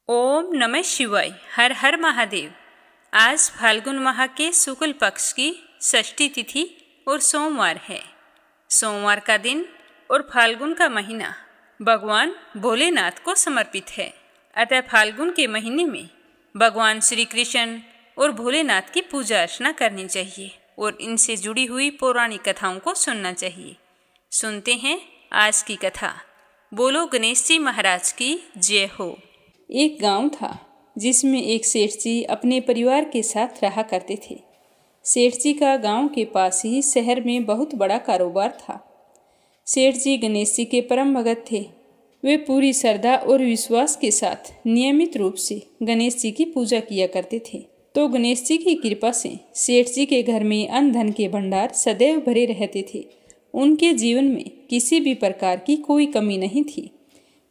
ओम नमः शिवाय। हर हर महादेव। आज फाल्गुन माह के शुक्ल पक्ष की षष्ठी तिथि और सोमवार है। सोमवार का दिन और फाल्गुन का महीना भगवान भोलेनाथ को समर्पित है। अतः फाल्गुन के महीने में भगवान श्री कृष्ण और भोलेनाथ की पूजा अर्चना करनी चाहिए और इनसे जुड़ी हुई पौराणिक कथाओं को सुनना चाहिए। सुनते हैं आज की कथा। बोलो गणेश जी महाराज की जय हो। एक गांव था जिसमें एक सेठ जी अपने परिवार के साथ रहा करते थे। सेठ जी का गांव के पास ही शहर में बहुत बड़ा कारोबार था। सेठ जी गणेश जी के परम भगत थे। वे पूरी श्रद्धा और विश्वास के साथ नियमित रूप से गणेश जी की पूजा किया करते थे। तो गणेश जी की कृपा से सेठ जी के घर में अन्न धन के भंडार सदैव भरे रहते थे। उनके जीवन में किसी भी प्रकार की कोई कमी नहीं थी।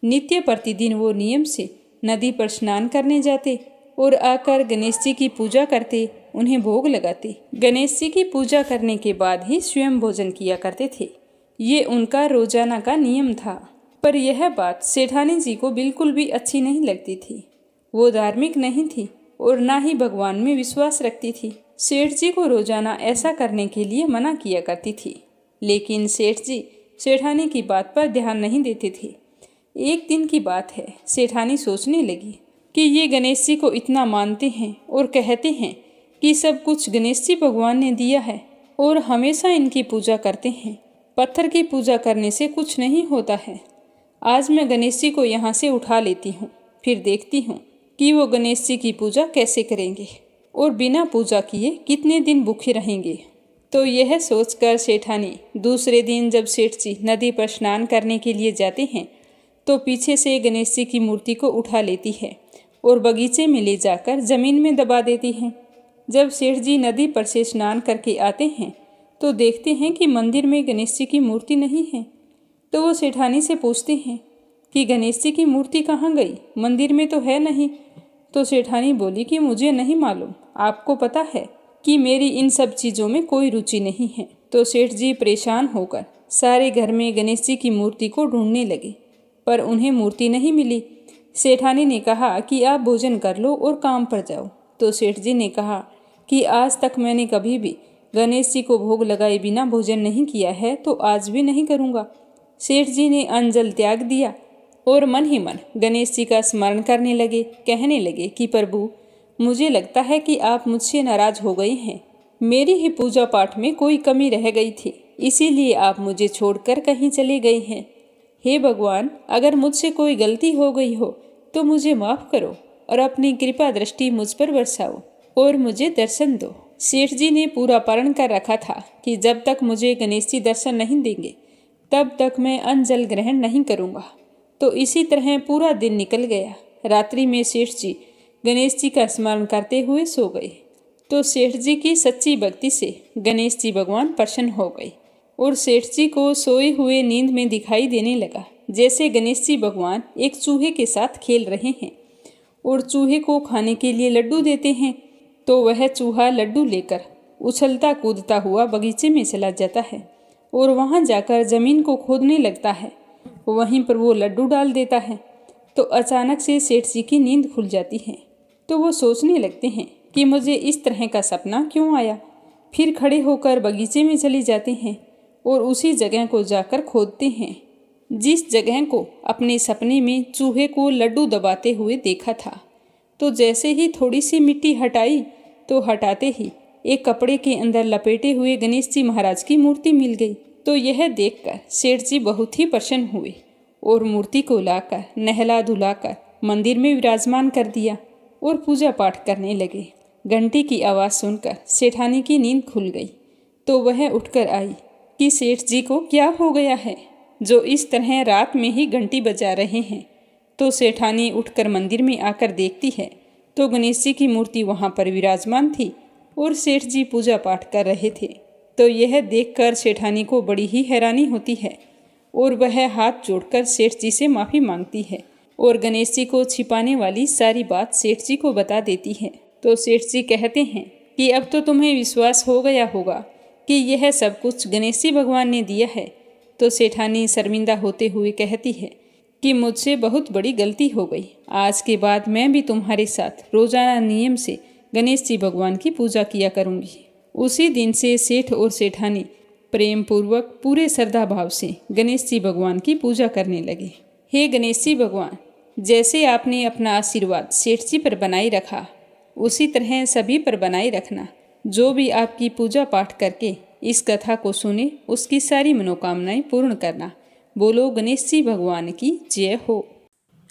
नित्य प्रतिदिन वो नियम से नदी पर स्नान करने जाते और आकर गणेश जी की पूजा करते, उन्हें भोग लगाते। गणेश जी की पूजा करने के बाद ही स्वयं भोजन किया करते थे। ये उनका रोजाना का नियम था। पर यह बात सेठानी जी को बिल्कुल भी अच्छी नहीं लगती थी। वो धार्मिक नहीं थी और ना ही भगवान में विश्वास रखती थी। सेठ जी को रोजाना ऐसा करने के लिए मना किया करती थी, लेकिन सेठ जी सेठानी की बात पर ध्यान नहीं देते थे। एक दिन की बात है, सेठानी सोचने लगी कि ये गणेश जी को इतना मानते हैं और कहते हैं कि सब कुछ गणेश जी भगवान ने दिया है और हमेशा इनकी पूजा करते हैं। पत्थर की पूजा करने से कुछ नहीं होता है। आज मैं गणेश जी को यहाँ से उठा लेती हूँ, फिर देखती हूँ कि वो गणेश जी की पूजा कैसे करेंगे और बिना पूजा किए कितने दिन भूखे रहेंगे। तो यह सोचकर सेठानी दूसरे दिन जब सेठ जी नदी पर स्नान करने के लिए जाते हैं तो पीछे से गणेश जी की मूर्ति को उठा लेती है और बगीचे में ले जाकर जमीन में दबा देती है। जब सेठ जी नदी पर से स्नान करके आते हैं तो देखते हैं कि मंदिर में गणेश जी की मूर्ति नहीं है। तो वो सेठानी से पूछते हैं कि गणेश जी की मूर्ति कहाँ गई, मंदिर में तो है नहीं। तो सेठानी बोली कि मुझे नहीं मालूम, आपको पता है कि मेरी इन सब चीज़ों में कोई रुचि नहीं है। तो सेठ जी परेशान होकर सारे घर में गणेश जी की मूर्ति को ढूंढने लगे, पर उन्हें मूर्ति नहीं मिली। सेठानी ने कहा कि आप भोजन कर लो और काम पर जाओ। तो सेठ जी ने कहा कि आज तक मैंने कभी भी गणेश जी को भोग लगाए बिना भोजन नहीं किया है, तो आज भी नहीं करूँगा। सेठ जी ने अन्न जल त्याग दिया और मन ही मन गणेश जी का स्मरण करने लगे। कहने लगे कि प्रभु, मुझे लगता है कि आप मुझसे नाराज हो गए हैं। मेरी ही पूजा पाठ में कोई कमी रह गई थी, इसीलिए आप मुझे छोड़कर कहीं चले गए हैं। हे भगवान, अगर मुझसे कोई गलती हो गई हो तो मुझे माफ़ करो और अपनी कृपा दृष्टि मुझ पर बरसाओ और मुझे दर्शन दो। सेठ जी ने पूरा प्रण कर रखा था कि जब तक मुझे गणेश जी दर्शन नहीं देंगे तब तक मैं अन्न जल ग्रहण नहीं करूँगा। तो इसी तरह पूरा दिन निकल गया। रात्रि में सेठ जी गणेश जी का स्मरण करते हुए सो गए। तो सेठ जी की सच्ची भक्ति से गणेश जी भगवान प्रसन्न हो गए और सेठ जी को सोए हुए नींद में दिखाई देने लगा जैसे गणेश जी भगवान एक चूहे के साथ खेल रहे हैं और चूहे को खाने के लिए लड्डू देते हैं। तो वह चूहा लड्डू लेकर उछलता कूदता हुआ बगीचे में चला जाता है और वहां जाकर जमीन को खोदने लगता है। वहीं पर वो लड्डू डाल देता है। तो अचानक से सेठ जी की नींद खुल जाती है। तो वो सोचने लगते हैं कि मुझे इस तरह का सपना क्यों आया। फिर खड़े होकर बगीचे में चले जाते हैं और उसी जगह को जाकर खोदते हैं जिस जगह को अपने सपने में चूहे को लड्डू दबाते हुए देखा था। तो जैसे ही थोड़ी सी मिट्टी हटाई तो हटाते ही एक कपड़े के अंदर लपेटे हुए गणेश जी महाराज की मूर्ति मिल गई। तो यह देखकर सेठ जी बहुत ही प्रसन्न हुए और मूर्ति को लाकर नहला धुलाकर मंदिर में विराजमान कर दिया और पूजा पाठ करने लगे। घंटी की आवाज़ सुनकर सेठानी की नींद खुल गई। तो वह उठकर आई कि सेठ जी को क्या हो गया है जो इस तरह रात में ही घंटी बजा रहे हैं। तो सेठानी उठकर मंदिर में आकर देखती है तो गणेश जी की मूर्ति वहां पर विराजमान थी और सेठ जी पूजा पाठ कर रहे थे। तो यह देखकर सेठानी को बड़ी ही हैरानी होती है और वह हाथ जोड़कर सेठ जी से माफ़ी मांगती है और गणेश जी को छिपाने वाली सारी बात सेठ जी को बता देती है। तो सेठ जी कहते हैं कि अब तो तुम्हें विश्वास हो गया होगा कि यह सब कुछ गणेश जी भगवान ने दिया है। तो सेठानी शर्मिंदा होते हुए कहती है कि मुझसे बहुत बड़ी गलती हो गई। आज के बाद मैं भी तुम्हारे साथ रोजाना नियम से गणेश जी भगवान की पूजा किया करूँगी। उसी दिन से सेठ और सेठानी प्रेम पूर्वक पूरे श्रद्धा भाव से गणेश जी भगवान की पूजा करने लगे। हे गणेश जी भगवान, जैसे आपने अपना आशीर्वाद सेठ जी पर बनाए रखा, उसी तरह सभी पर बनाए रखना। जो भी आपकी पूजा पाठ करके इस कथा को सुने, उसकी सारी मनोकामनाएं पूर्ण करना। बोलो गणेश जी भगवान की जय हो।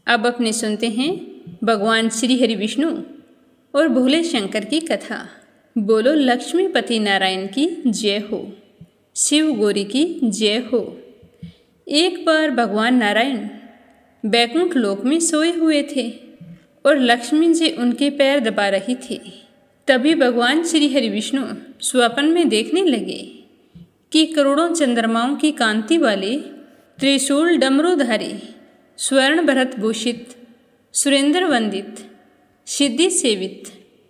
अब अपने सुनते हैं भगवान श्री हरि विष्णु और भोले शंकर की कथा। बोलो लक्ष्मीपति नारायण की जय हो, शिव गौरी की जय हो। एक बार भगवान नारायण बैकुंठ लोक में सोए हुए थे और लक्ष्मी जी उनके पैर दबा रही थी। तभी भगवान श्री हरि विष्णु स्वप्न में देखने लगे कि करोड़ों चंद्रमाओं की कांति वाले त्रिशूल डमरूधारी, स्वर्ण भरत भूषित, सुरेंद्र वंदित, सिद्धि सेवित,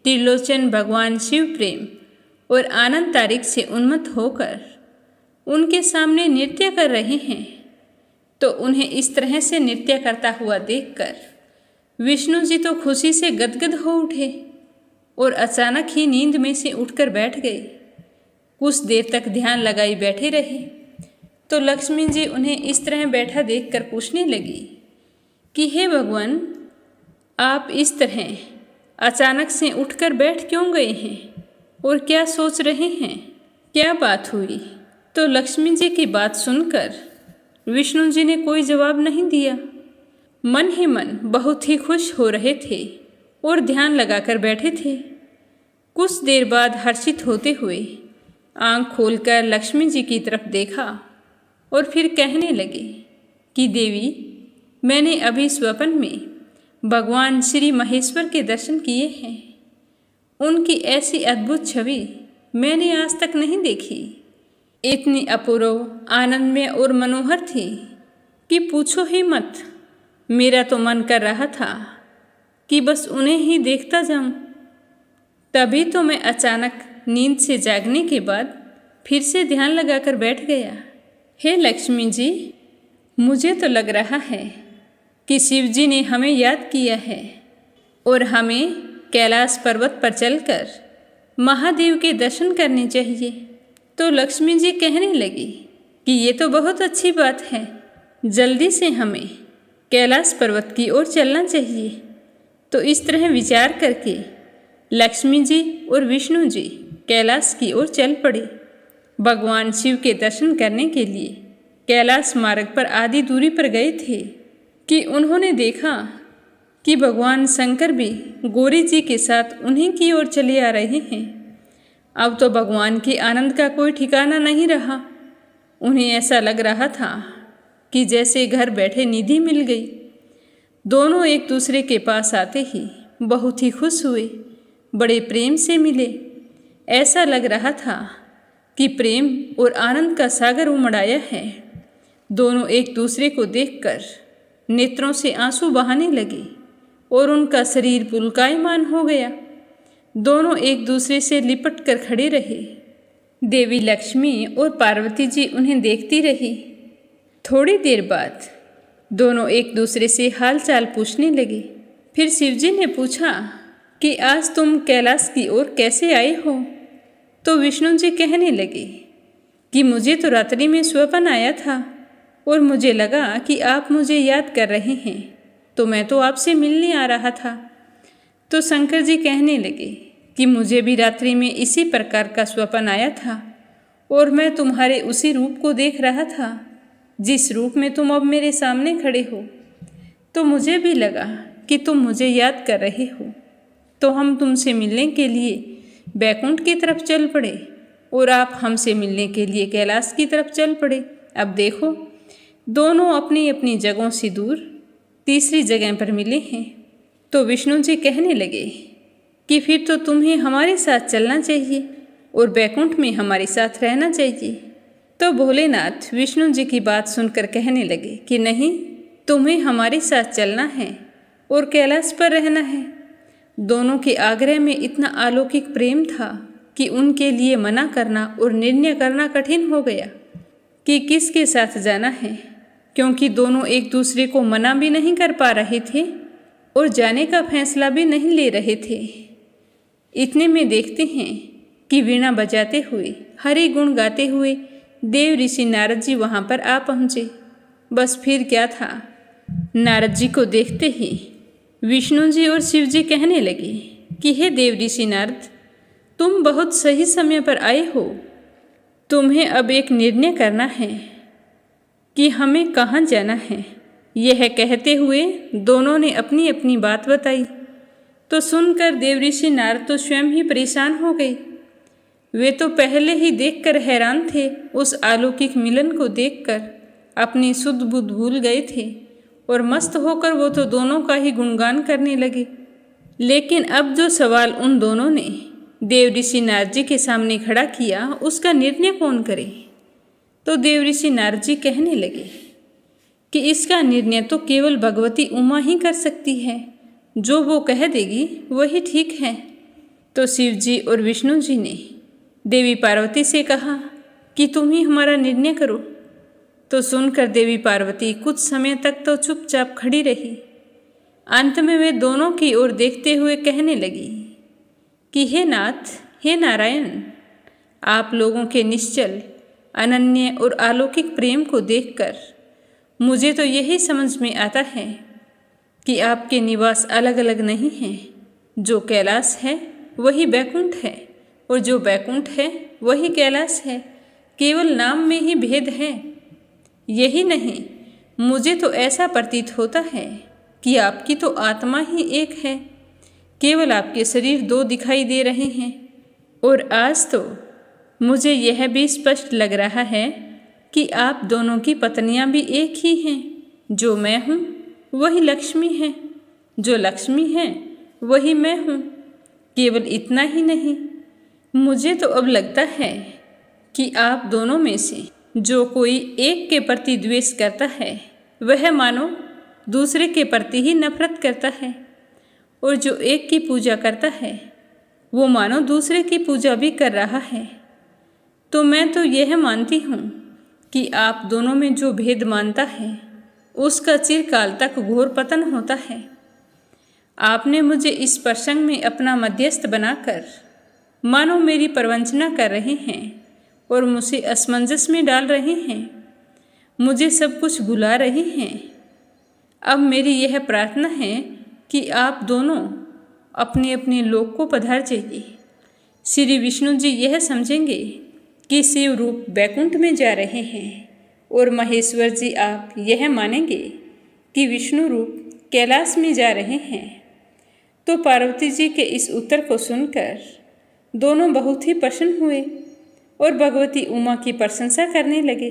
त्रिलोचन भगवान शिव प्रेम और आनंद तारिक से उन्मत्त होकर उनके सामने नृत्य कर रहे हैं। तो उन्हें इस तरह से नृत्य करता हुआ देखकर विष्णु जी तो खुशी से गदगद हो उठे और अचानक ही नींद में से उठकर बैठ गए। कुछ देर तक ध्यान लगाए बैठे रहे तो लक्ष्मी जी उन्हें इस तरह बैठा देखकर पूछने लगी कि हे भगवान, आप इस तरह अचानक से उठकर बैठ क्यों गए हैं और क्या सोच रहे हैं, क्या बात हुई? तो लक्ष्मी जी की बात सुनकर विष्णु जी ने कोई जवाब नहीं दिया। मन ही मन बहुत ही खुश हो रहे थे और ध्यान लगाकर बैठे थे। कुछ देर बाद हर्षित होते हुए आंख खोलकर लक्ष्मी जी की तरफ देखा और फिर कहने लगे कि देवी, मैंने अभी स्वप्न में भगवान श्री महेश्वर के दर्शन किए हैं। उनकी ऐसी अद्भुत छवि मैंने आज तक नहीं देखी। इतनी अपूर्व, आनंदमय और मनोहर थी कि पूछो ही मत। मेरा तो मन कर रहा था कि बस उन्हें ही देखता जाऊं। तभी तो मैं अचानक नींद से जागने के बाद फिर से ध्यान लगाकर बैठ गया। हे लक्ष्मी जी, मुझे तो लग रहा है कि शिव जी ने हमें याद किया है और हमें कैलाश पर्वत पर चलकर महादेव के दर्शन करने चाहिए। तो लक्ष्मी जी कहने लगी कि ये तो बहुत अच्छी बात है, जल्दी से हमें कैलाश पर्वत की ओर चलना चाहिए। तो इस तरह विचार करके लक्ष्मी जी और विष्णु जी कैलाश की ओर चल पड़े। भगवान शिव के दर्शन करने के लिए कैलाश मार्ग पर आधी दूरी पर गए थे कि उन्होंने देखा कि भगवान शंकर भी गौरी जी के साथ उन्हीं की ओर चले आ रहे हैं। अब तो भगवान के आनंद का कोई ठिकाना नहीं रहा। उन्हें ऐसा लग रहा था कि जैसे घर बैठे निधि मिल गई। दोनों एक दूसरे के पास आते ही बहुत ही खुश हुए, बड़े प्रेम से मिले। ऐसा लग रहा था कि प्रेम और आनंद का सागर उमड़ आया है। दोनों एक दूसरे को देखकर नेत्रों से आंसू बहाने लगे और उनका शरीर पुलकायमान हो गया। दोनों एक दूसरे से लिपट कर खड़े रहे। देवी लक्ष्मी और पार्वती जी उन्हें देखती रही। थोड़ी देर बाद दोनों एक दूसरे से हाल चाल पूछने लगे। फिर शिव जी ने पूछा कि आज तुम कैलाश की ओर कैसे आए हो? तो विष्णु जी कहने लगे कि मुझे तो रात्रि में स्वप्न आया था और मुझे लगा कि आप मुझे याद कर रहे हैं, तो मैं तो आपसे मिलने आ रहा था। तो शंकर जी कहने लगे कि मुझे भी रात्रि में इसी प्रकार का स्वप्न आया था और मैं तुम्हारे उसी रूप को देख रहा था जिस रूप में तुम अब मेरे सामने खड़े हो। तो मुझे भी लगा कि तुम मुझे याद कर रहे हो, तो हम तुमसे मिलने के लिए बैकुंठ की तरफ चल पड़े और आप हमसे मिलने के लिए कैलाश की तरफ चल पड़े। अब देखो, दोनों अपनी अपनी जगहों से दूर तीसरी जगह पर मिले हैं। तो विष्णु जी कहने लगे कि फिर तो तुम्हें हमारे साथ चलना चाहिए और बैकुंठ में हमारे साथ रहना चाहिए। तो भोलेनाथ विष्णु जी की बात सुनकर कहने लगे कि नहीं, तुम्हें हमारे साथ चलना है और कैलाश पर रहना है। दोनों के आग्रह में इतना अलौकिक प्रेम था कि उनके लिए मना करना और निर्णय करना कठिन हो गया कि किसके साथ जाना है। क्योंकि दोनों एक दूसरे को मना भी नहीं कर पा रहे थे और जाने का फैसला भी नहीं ले रहे थे। इतने में देखते हैं कि वीणा बजाते हुए, हरि गुण गाते हुए देव ऋषि नारद जी वहाँ पर आ पहुँचे। बस फिर क्या था, नारद जी को देखते ही विष्णु जी और शिव जी कहने लगे कि हे देव ऋषि नारद, तुम बहुत सही समय पर आए हो। तुम्हें अब एक निर्णय करना है कि हमें कहाँ जाना है। यह कहते हुए दोनों ने अपनी अपनी बात बताई। तो सुनकर देव ऋषि नारद तो स्वयं ही परेशान हो गए। वे तो पहले ही देखकर हैरान थे, उस अलौकिक मिलन को देखकर अपनी शुद्ध बुद्ध भूल गए थे और मस्त होकर वो तो दोनों का ही गुणगान करने लगे। लेकिन अब जो सवाल उन दोनों ने देव ऋषि नारद जी के सामने खड़ा किया, उसका निर्णय कौन करे। तो देव ऋषि नारद जी कहने लगे कि इसका निर्णय तो केवल भगवती उमा ही कर सकती है, जो वो कह देगी वही ठीक है। तो शिव जी और विष्णु जी ने देवी पार्वती से कहा कि तुम ही हमारा निर्णय करो। तो सुनकर देवी पार्वती कुछ समय तक तो चुपचाप खड़ी रही। अंत में वे दोनों की ओर देखते हुए कहने लगी कि हे नाथ, हे नारायण, आप लोगों के निश्चल, अनन्य और अलौकिक प्रेम को देखकर मुझे तो यही समझ में आता है कि आपके निवास अलग अलग नहीं हैं। जो कैलाश है वही बैकुंठ है और जो बैकुंठ है वही कैलाश है। केवल नाम में ही भेद है। यही नहीं, मुझे तो ऐसा प्रतीत होता है कि आपकी तो आत्मा ही एक है। केवल आपके शरीर दो दिखाई दे रहे हैं। और आज तो मुझे यह भी स्पष्ट लग रहा है कि आप दोनों की पत्नियां भी एक ही हैं। जो मैं हूँ वही लक्ष्मी है, जो लक्ष्मी है वही मैं हूँ। केवल इतना ही नहीं, मुझे तो अब लगता है कि आप दोनों में से जो कोई एक के प्रति द्वेष करता है, वह मानो दूसरे के प्रति ही नफरत करता है, और जो एक की पूजा करता है वो मानो दूसरे की पूजा भी कर रहा है। तो मैं तो यह मानती हूँ कि आप दोनों में जो भेद मानता है उसका चिरकाल तक घोर पतन होता है। आपने मुझे इस प्रसंग में अपना मध्यस्थ बनाकर मानो मेरी प्रवंचना कर रहे हैं और मुझे असमंजस में डाल रहे हैं, मुझे सब कुछ भुला रहे हैं। अब मेरी यह प्रार्थना है कि आप दोनों अपने अपने लोक को पधार जाइए। श्री विष्णु जी यह समझेंगे कि शिव रूप बैकुंठ में जा रहे हैं और महेश्वर जी आप यह मानेंगे कि विष्णु रूप कैलाश में जा रहे हैं। तो पार्वती जी के इस उत्तर को सुनकर दोनों बहुत ही प्रसन्न हुए और भगवती उमा की प्रशंसा करने लगे।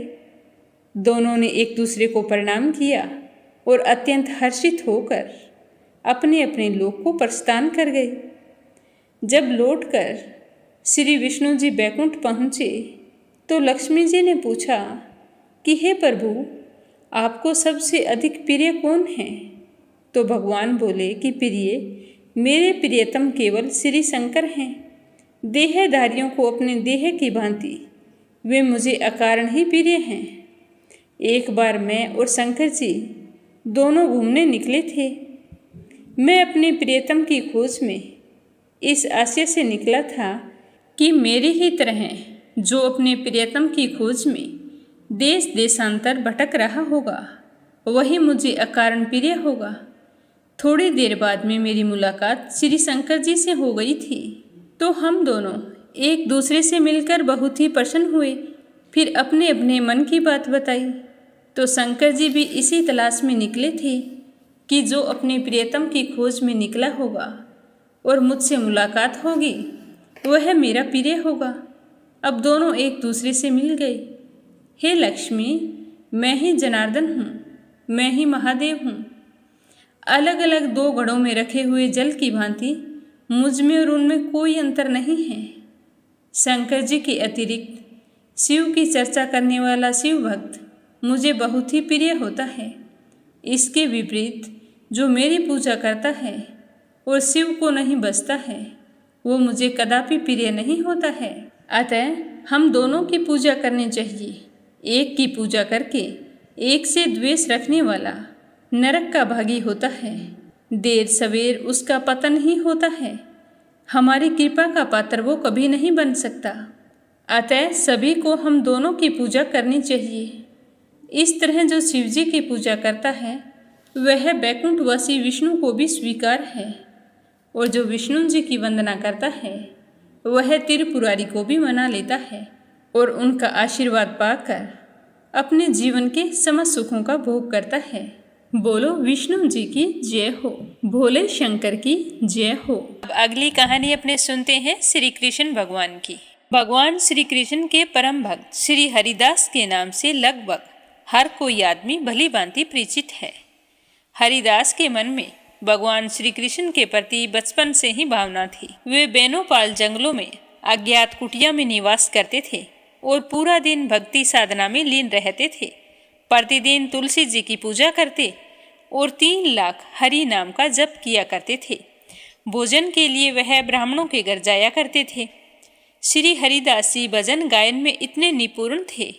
दोनों ने एक दूसरे को प्रणाम किया और अत्यंत हर्षित होकर अपने अपने लोक को प्रस्थान कर गए। जब लौटकर श्री विष्णु जी बैकुंठ पहुँचे तो लक्ष्मी जी ने पूछा कि हे प्रभु, आपको सबसे अधिक प्रिय कौन है। तो भगवान बोले कि प्रिय, मेरे प्रियतम केवल श्री शंकर हैं। देहधारियों को अपने देह की भांति वे मुझे अकारण ही प्रिय हैं। एक बार मैं और शंकर जी दोनों घूमने निकले थे। मैं अपने प्रियतम की खोज में इस आशय से निकला था कि मेरी ही तरह जो अपने प्रियतम की खोज में देश देशांतर भटक रहा होगा, वही मुझे अकारण प्रिय होगा। थोड़ी देर बाद में मेरी मुलाकात श्री शंकर जी से हो गई थी, तो हम दोनों एक दूसरे से मिलकर बहुत ही प्रसन्न हुए। फिर अपने अपने मन की बात बताई। तो शंकर जी भी इसी तलाश में निकले थे कि जो अपने प्रियतम की खोज में निकला होगा और मुझसे मुलाकात होगी, वह मेरा प्रिय होगा। अब दोनों एक दूसरे से मिल गए। हे लक्ष्मी, मैं ही जनार्दन हूँ, मैं ही महादेव हूँ। अलग अलग दो घड़ों में रखे हुए जल की भांति मुझ में और उनमें कोई अंतर नहीं है। शंकर जी के अतिरिक्त शिव की चर्चा करने वाला शिव भक्त मुझे बहुत ही प्रिय होता है। इसके विपरीत जो मेरी पूजा करता है और शिव को नहीं बसता है, वो मुझे कदापि प्रिय नहीं होता है। अतः हम दोनों की पूजा करनी चाहिए। एक की पूजा करके एक से द्वेष रखने वाला नरक का भागी होता है। देर सवेर उसका पतन ही होता है। हमारी कृपा का पात्र वो कभी नहीं बन सकता। अतः सभी को हम दोनों की पूजा करनी चाहिए। इस तरह जो शिव जी की पूजा करता है वह बैकुंठवासी विष्णु को भी स्वीकार है, और जो विष्णु जी की वंदना करता है वह त्रिपुरारी को भी मना लेता है और उनका आशीर्वाद पाकर अपने जीवन के समस्त सुखों का भोग करता है। बोलो विष्णु जी की जय हो, भोले शंकर की जय हो। अब अगली कहानी अपने सुनते हैं श्री कृष्ण भगवान की। भगवान श्री कृष्ण के परम भक्त श्री हरिदास के नाम से लगभग हर कोई आदमी भली भांति परिचित है। हरिदास के मन में भगवान श्री कृष्ण के प्रति बचपन से ही भावना थी। वे बेनोपाल जंगलों में अज्ञात कुटिया में निवास करते थे और पूरा दिन भक्ति साधना में लीन रहते थे। प्रतिदिन तुलसी जी की पूजा करते और 3 लाख हरि नाम का जप किया करते थे। भोजन के लिए वह ब्राह्मणों के घर जाया करते थे। श्री हरिदास जी भजन गायन में इतने निपुण थे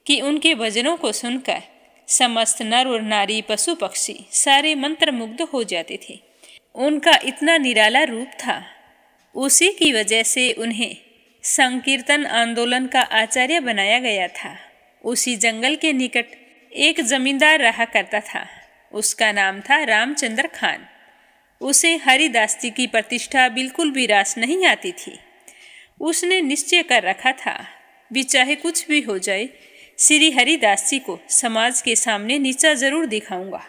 कि उनके भजनों को सुनकर समस्त नर और नारी पशु पक्षी सारे मंत्रमुग्ध हो जाते थे। उनका इतना निराला रूप था, उसी की वजह से उन्हें संकीर्तन आंदोलन का आचार्य बनाया गया था। उसी जंगल के निकट एक जमींदार रहा करता था। उसका नाम था रामचंद्र खान। उसे हरिदास जी की प्रतिष्ठा बिल्कुल भी रास नहीं आती थी। उसने निश्चय कर रखा था भी चाहे कुछ भी हो जाए, श्री हरिदास जी को समाज के सामने नीचा जरूर दिखाऊंगा।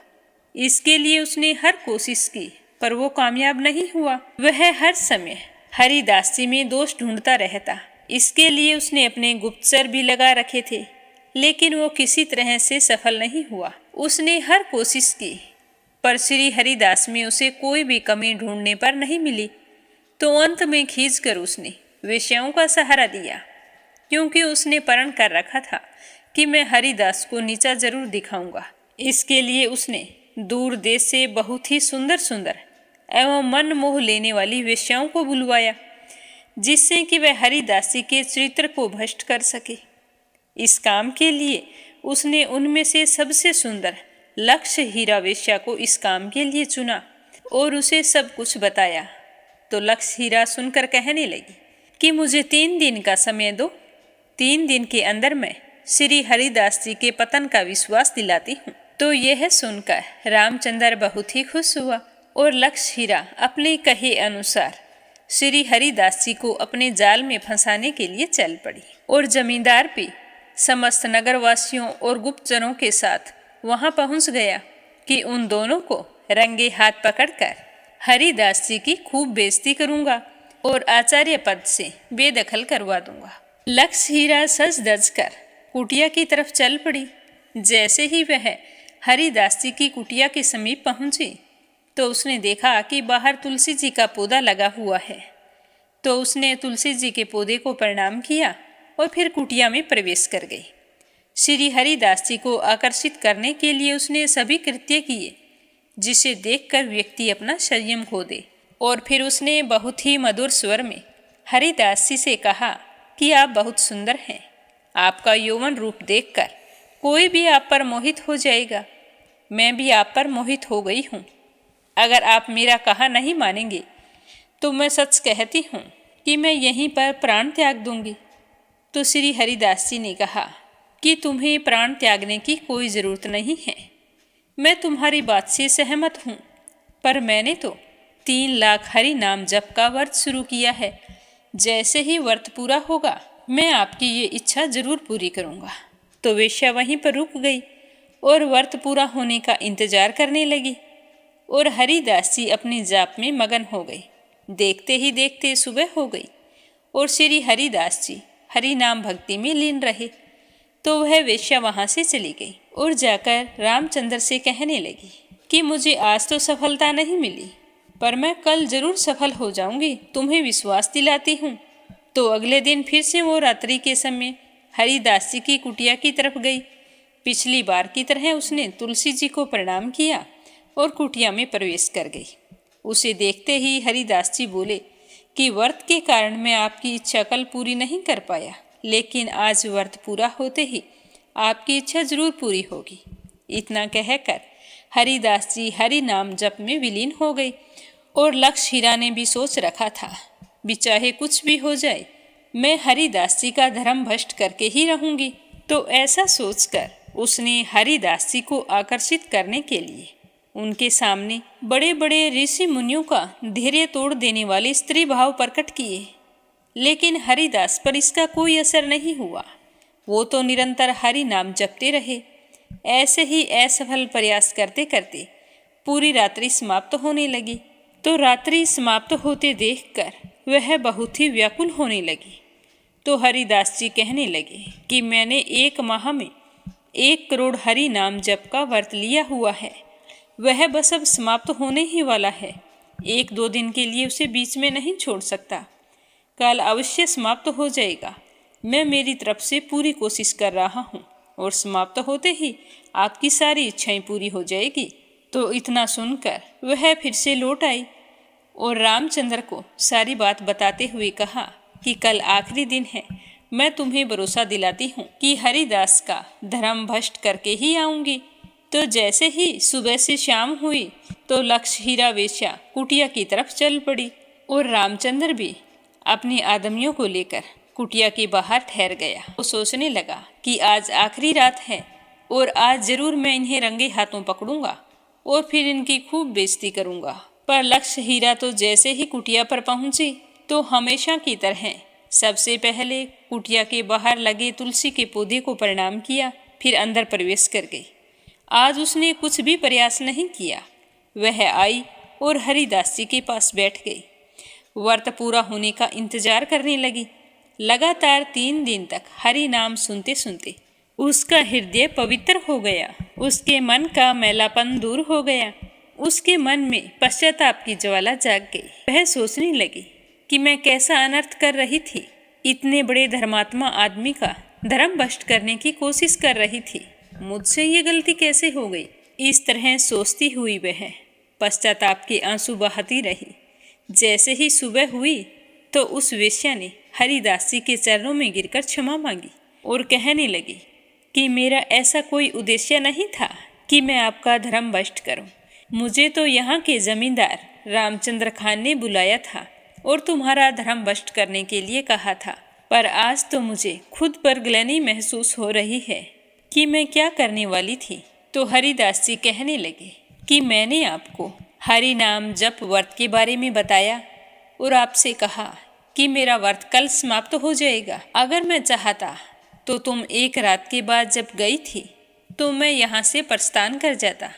इसके लिए उसने हर कोशिश की, पर वो कामयाब नहीं हुआ। वह हर समय हरिदास जी में दोष ढूंढता रहता। इसके लिए उसने अपने गुप्तचर भी लगा रखे थे, लेकिन वो किसी तरह से सफल नहीं हुआ। उसने हर कोशिश की, पर श्री हरिदास में उसे कोई भी कमी ढूंढने पर नहीं मिली। तो अंत में खींचकर उसने वेश्याओं का सहारा दिया, क्योंकि उसने प्रण कर रखा था कि मैं हरिदास को नीचा जरूर दिखाऊंगा। इसके लिए उसने दूर देश से बहुत ही सुंदर सुंदर एवं मन मोह लेने वाली वेश्याओं को बुलवाया, जिससे कि वह हरिदास जी के चरित्र को भ्रष्ट कर सके। इस काम के लिए उसने उनमें से सबसे सुंदर लक्ष्य हीरा वेश्या को इस काम के लिए चुना और उसे सब कुछ बताया। तो लक्ष्य हीरा सुनकर कहने लगी कि मुझे 3 दिन का समय दो। 3 दिन के अंदर मैं श्री हरिदास जी के पतन का विश्वास दिलाती हूँ। तो यह सुनकर रामचंद्र बहुत ही खुश हुआ और लक्ष्य हीरा अपने कहे अनुसार श्री हरिदास जी को अपने जाल में फंसाने के लिए चल पड़ी। और जमींदार भी समस्त नगरवासियों और गुप्तचरों के साथ वहां पहुंच गया कि उन दोनों को रंगे हाथ पकड़कर हरिदास जी की खूब बेइज्जती करूंगा और आचार्य पद से बेदखल करवा दूंगा। लक्ष्य हीरा सज धज कर कुटिया की तरफ चल पड़ी। जैसे ही वह हरिदास जी की कुटिया के समीप पहुंची तो उसने देखा कि बाहर तुलसी जी का पौधा लगा हुआ है। तो उसने तुलसी जी के पौधे को प्रणाम किया और फिर कुटिया में प्रवेश कर गई। श्री हरिदास जी को आकर्षित करने के लिए उसने सभी कृत्य किए जिसे देखकर व्यक्ति अपना संयम खो दे। और फिर उसने बहुत ही मधुर स्वर में हरिदास जी से कहा कि आप बहुत सुंदर हैं। आपका यौवन रूप देखकर कोई भी आप पर मोहित हो जाएगा। मैं भी आप पर मोहित हो गई हूँ। अगर आप मेरा कहा नहीं मानेंगे तो मैं सच कहती हूँ कि मैं यहीं पर प्राण त्याग दूंगी। तो श्री हरिदास जी ने कहा कि तुम्हें प्राण त्यागने की कोई ज़रूरत नहीं है। मैं तुम्हारी बात से सहमत हूँ, पर मैंने तो 3 लाख हरि नाम जप का व्रत शुरू किया है। जैसे ही व्रत पूरा होगा मैं आपकी ये इच्छा जरूर पूरी करूँगा। तो वेश्या वहीं पर रुक गई और व्रत पूरा होने का इंतजार करने लगी और हरिदास जी अपने जाप में मगन हो गए। देखते ही देखते सुबह हो गई और श्री हरिदास जी हरि नाम भक्ति में लीन रहे। तो वह वेश्या वहाँ से चली गई और जाकर रामचंद्र से कहने लगी कि मुझे आज तो सफलता नहीं मिली, पर मैं कल जरूर सफल हो जाऊंगी, तुम्हें विश्वास दिलाती हूँ। तो अगले दिन फिर से वो रात्रि के समय हरिदास जी की कुटिया की तरफ गई। पिछली बार की तरह उसने तुलसी जी को प्रणाम किया और कुटिया में प्रवेश कर गई। उसे देखते ही हरिदास जी बोले कि व्रत के कारण मैं आपकी इच्छा कल पूरी नहीं कर पाया, लेकिन आज व्रत पूरा होते ही आपकी इच्छा जरूर पूरी होगी। इतना कहकर हरिदास जी हरि नाम जप में विलीन हो गए। और लक्ष्य हीरा ने भी सोच रखा था, भी चाहे कुछ भी हो जाए, मैं हरिदास जी का धर्म भ्रष्ट करके ही रहूंगी। तो ऐसा सोचकर उसने हरिदास जी को आकर्षित करने के लिए उनके सामने बड़े बड़े ऋषि मुनियों का धैर्य तोड़ देने वाले स्त्री भाव प्रकट किए। लेकिन हरिदास पर इसका कोई असर नहीं हुआ। वो तो निरंतर हरि नाम जपते रहे। ऐसे ही असफल प्रयास करते करते पूरी रात्रि समाप्त होने लगी। तो रात्रि समाप्त होते देखकर वह बहुत ही व्याकुल होने लगी। तो हरिदास जी कहने लगे कि मैंने 1 माह में 1 करोड़ हरि नाम जप का व्रत लिया हुआ है, वह बस अब समाप्त होने ही वाला है। 1-2 दिन के लिए उसे बीच में नहीं छोड़ सकता। कल अवश्य समाप्त हो जाएगा। मैं मेरी तरफ से पूरी कोशिश कर रहा हूँ और समाप्त होते ही आपकी सारी इच्छाएं पूरी हो जाएगी। तो इतना सुनकर वह फिर से लौट आई और रामचंद्र को सारी बात बताते हुए कहा कि कल आखिरी दिन है। मैं तुम्हें भरोसा दिलाती हूँ कि हरिदास का धर्म भ्रष्ट करके ही आऊंगी। तो जैसे ही सुबह से शाम हुई तो लक्ष्य हीरा वेश्या कुटिया की तरफ चल पड़ी और रामचंद्र भी अपने आदमियों को लेकर कुटिया के बाहर ठहर गया। वो सोचने लगा कि आज आखिरी रात है और आज जरूर मैं इन्हें रंगे हाथों पकड़ूंगा और फिर इनकी खूब बेइज्जती करूंगा। पर लक्ष्य हीरा तो जैसे ही कुटिया पर पहुंची तो हमेशा की तरह सबसे पहले कुटिया के बाहर लगे तुलसी के पौधे को प्रणाम किया, फिर अंदर प्रवेश कर गई। आज उसने कुछ भी प्रयास नहीं किया। वह आई और हरिदास जी के पास बैठ गई। व्रत पूरा होने का इंतजार करने लगी। लगातार 3 दिन तक हरि नाम सुनते सुनते उसका हृदय पवित्र हो गया। उसके मन का मैलापन दूर हो गया। उसके मन में पश्चाताप की ज्वाला जाग गई। वह सोचने लगी कि मैं कैसा अनर्थ कर रही थी। इतने बड़े धर्मात्मा आदमी का धर्म भ्रष्ट करने की कोशिश कर रही थी। मुझसे ये गलती कैसे हो गई। इस तरह सोचती हुई वह पश्चाताप के आंसू बहाती रही। जैसे ही सुबह हुई तो उस वेश्या ने हरिदास जी के चरणों में गिरकर क्षमा मांगी और कहने लगी कि मेरा ऐसा कोई उद्देश्य नहीं था कि मैं आपका धर्म भ्रष्ट करूं। मुझे तो यहाँ के जमींदार रामचंद्र खान ने बुलाया था और तुम्हारा धर्म भ्रष्ट करने के लिए कहा था। पर आज तो मुझे खुद पर ग्लानि महसूस हो रही है कि मैं क्या करने वाली थी। तो हरिदास जी कहने लगे कि मैंने आपको हरि नाम जप व्रत के बारे में बताया और आपसे कहा कि मेरा व्रत कल समाप्त हो जाएगा। अगर मैं चाहता तो तुम 1 रात के बाद जब गई थी तो मैं यहाँ से प्रस्थान कर जाता।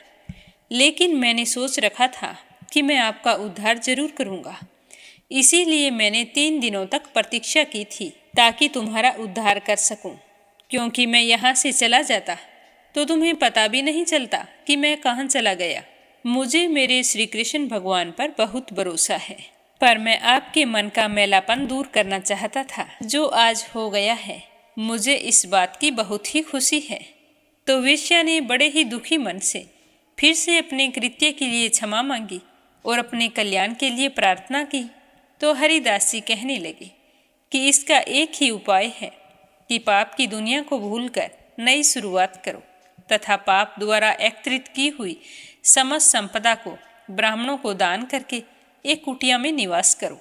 लेकिन मैंने सोच रखा था कि मैं आपका उद्धार जरूर करूँगा। इसीलिए मैंने 3 दिनों तक प्रतीक्षा की थी ताकि तुम्हारा उद्धार कर सकूं। क्योंकि मैं यहाँ से चला जाता तो तुम्हें पता भी नहीं चलता कि मैं कहाँ चला गया। मुझे मेरे श्री कृष्ण भगवान पर बहुत भरोसा है, पर मैं आपके मन का मैलापन दूर करना चाहता था, जो आज हो गया है। मुझे इस बात की बहुत ही खुशी है। तो वेश्या ने बड़े ही दुखी मन से फिर से अपने कृत्य के लिए क्षमा मांगी और अपने कल्याण के लिए प्रार्थना की। तो हरिदास जी कहने लगे कि इसका एक ही उपाय है कि पाप की दुनिया को भूलकर नई शुरुआत करो तथा पाप द्वारा एकत्रित की हुई समस्त संपदा को ब्राह्मणों को दान करके एक कुटिया में निवास करो।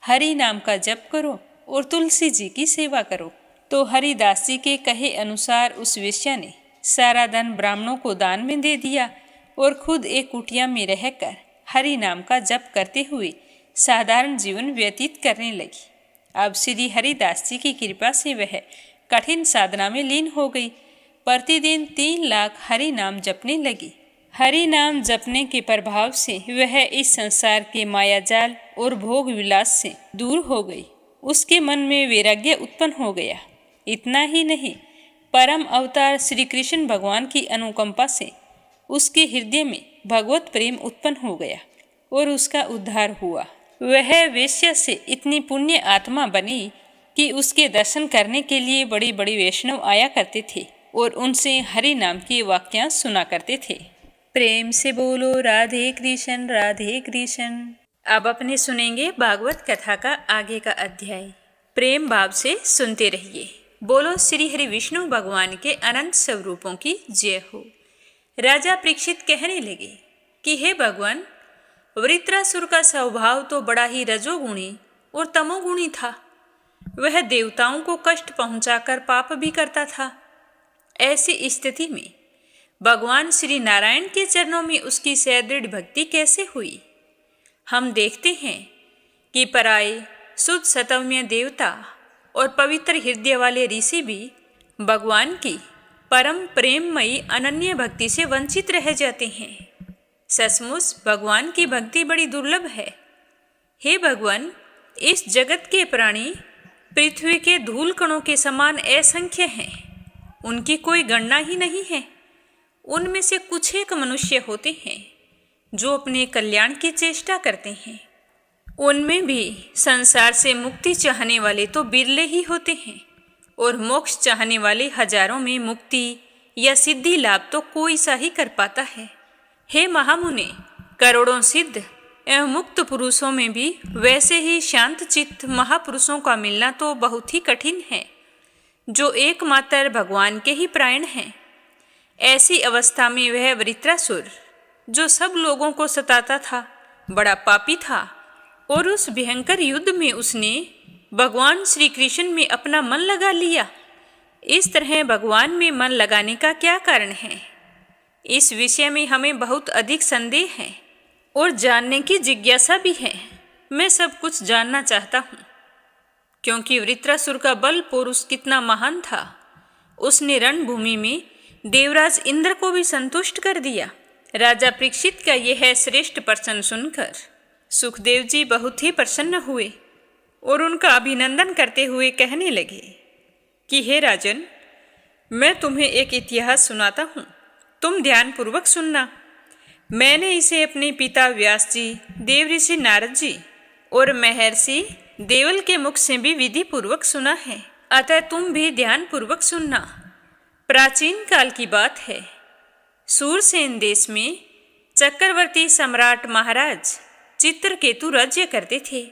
हरि नाम का जप करो और तुलसी जी की सेवा करो। तो हरिदास जी के कहे अनुसार उस वेश्या ने सारा धन ब्राह्मणों को दान में दे दिया और खुद एक कुटिया में रहकर हरि नाम का जप करते हुए साधारण जीवन व्यतीत करने लगी। अब श्री हरिदास जी की कृपा से वह कठिन साधना में लीन हो गई। प्रतिदिन 3 लाख हरि नाम जपने लगी। हरि नाम जपने के प्रभाव से वह इस संसार के मायाजाल और भोग विलास से दूर हो गई। उसके मन में वैराग्य उत्पन्न हो गया। इतना ही नहीं, परम अवतार श्री कृष्ण भगवान की अनुकंपा से उसके हृदय में भगवत प्रेम उत्पन्न हो गया और उसका उद्धार हुआ। वह वेश्या से इतनी पुण्य आत्मा बनी कि उसके दर्शन करने के लिए बड़ी बड़ी वैष्णव आया करते थे और उनसे हरि नाम के वाक्यांश सुना करते थे। प्रेम से बोलो राधे कृष्ण राधे कृष्ण। अब अपने सुनेंगे भागवत कथा का आगे का अध्याय। प्रेम भाव से सुनते रहिए। बोलो श्री हरि विष्णु भगवान के अनंत स्वरूपों की जय हो। राजा परीक्षित कहने लगे कि हे भगवान, वृत्रासुर का स्वभाव तो बड़ा ही रजोगुणी और तमोगुणी था। वह देवताओं को कष्ट पहुंचाकर पाप भी करता था। ऐसी स्थिति में भगवान श्री नारायण के चरणों में उसकी सुदृढ़ भक्ति कैसे हुई? हम देखते हैं कि पराये शुद्ध सतव्य देवता और पवित्र हृदय वाले ऋषि भी भगवान की परम प्रेममयी अनन्य भक्ति से वंचित रह जाते हैं। सचमुच भगवान की भक्ति बड़ी दुर्लभ है। हे भगवान, इस जगत के प्राणी पृथ्वी के धूल कणों के समान असंख्य हैं। उनकी कोई गणना ही नहीं है। उनमें से कुछ एक मनुष्य होते हैं जो अपने कल्याण की चेष्टा करते हैं। उनमें भी संसार से मुक्ति चाहने वाले तो बिरले ही होते हैं, और मोक्ष चाहने वाले हजारों में मुक्ति या सिद्धि लाभ तो कोई सा ही कर पाता है। हे महामुने, करोड़ों सिद्ध एवं मुक्त पुरुषों में भी वैसे ही शांत चित्त महापुरुषों का मिलना तो बहुत ही कठिन है, जो एकमात्र भगवान के ही प्राण हैं। ऐसी अवस्था में वह वृत्रासुर, जो सब लोगों को सताता था, बड़ा पापी था, और उस भयंकर युद्ध में उसने भगवान श्री कृष्ण में अपना मन लगा लिया। इस तरह भगवान में मन लगाने का क्या कारण है? इस विषय में हमें बहुत अधिक संदेह है और जानने की जिज्ञासा भी है। मैं सब कुछ जानना चाहता हूँ, क्योंकि वृत्रासुर का बल पौरुष कितना महान था। उसने रणभूमि में देवराज इंद्र को भी संतुष्ट कर दिया। राजा परीक्षित का यह श्रेष्ठ प्रश्न सुनकर सुखदेव जी बहुत ही प्रसन्न हुए और उनका अभिनंदन करते हुए कहने लगे कि हे राजन, मैं तुम्हें एक इतिहास सुनाता हूँ, तुम ध्यानपूर्वक सुनना। मैंने इसे अपने पिता व्यास जी, देव ऋषि नारद जी और महर्षि देवल के मुख से भी विधि पूर्वक सुना है, अतः तुम भी ध्यानपूर्वक सुनना। प्राचीन काल की बात है। सूरसेन देश में चक्रवर्ती सम्राट महाराज चित्रकेतु राज्य करते थे।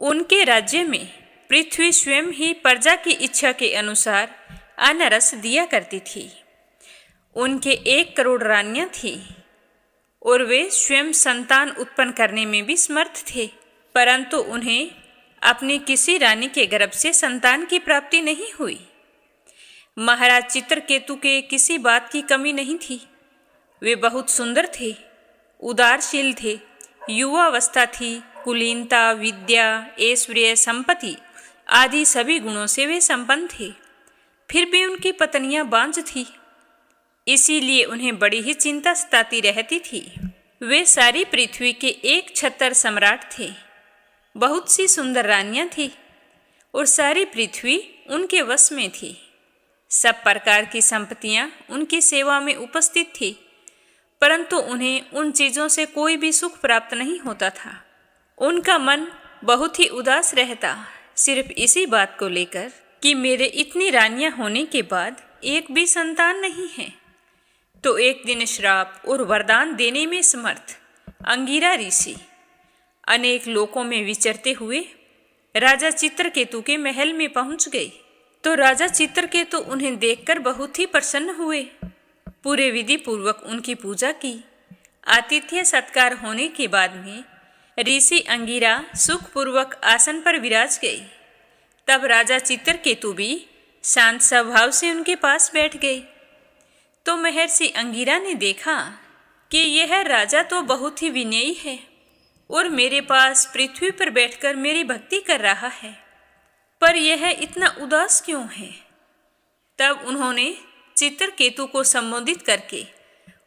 उनके राज्य में पृथ्वी स्वयं ही प्रजा की इच्छा के अनुसार अन्न रस दिया करती थी। उनके 1 करोड़ रानियां थीं और वे स्वयं संतान उत्पन्न करने में भी समर्थ थे, परंतु उन्हें अपनी किसी रानी के गर्भ से संतान की प्राप्ति नहीं हुई। महाराज चित्रकेतु के किसी बात की कमी नहीं थी। वे बहुत सुंदर थे, उदारशील थे, युवावस्था थी, कुलीनता, विद्या, ऐश्वर्य, संपत्ति आदि सभी गुणों से वे संपन्न थे। फिर भी उनकी पत्नियां बांझ थी, इसीलिए उन्हें बड़ी ही चिंता सताती रहती थी। वे सारी पृथ्वी के एक छत्र सम्राट थे। बहुत सी सुंदर रानियां थी और सारी पृथ्वी उनके वश में थी। सब प्रकार की संपत्तियां उनकी सेवा में उपस्थित थी, परंतु उन्हें उन चीज़ों से कोई भी सुख प्राप्त नहीं होता था। उनका मन बहुत ही उदास रहता, सिर्फ इसी बात को लेकर कि मेरे इतनी रानियां होने के बाद एक भी संतान नहीं है। तो एक दिन श्राप और वरदान देने में समर्थ अंगिरा ऋषि अनेक लोकों में विचरते हुए राजा चित्रकेतु के महल में पहुंच गए। तो राजा चित्रकेतु उन्हें देखकर बहुत ही प्रसन्न हुए। पूरे विधि पूर्वक उनकी पूजा की। आतिथ्य सत्कार होने के बाद में ऋषि अंगिरा सुखपूर्वक आसन पर विराज गए। तब राजा चित्रकेतु भी शांत स्वभाव से उनके पास बैठ गए। तो महर्षि अंगिरा ने देखा कि यह राजा तो बहुत ही विनयी है और मेरे पास पृथ्वी पर बैठकर मेरी भक्ति कर रहा है, पर यह इतना उदास क्यों है? तब उन्होंने चित्रकेतु को संबोधित करके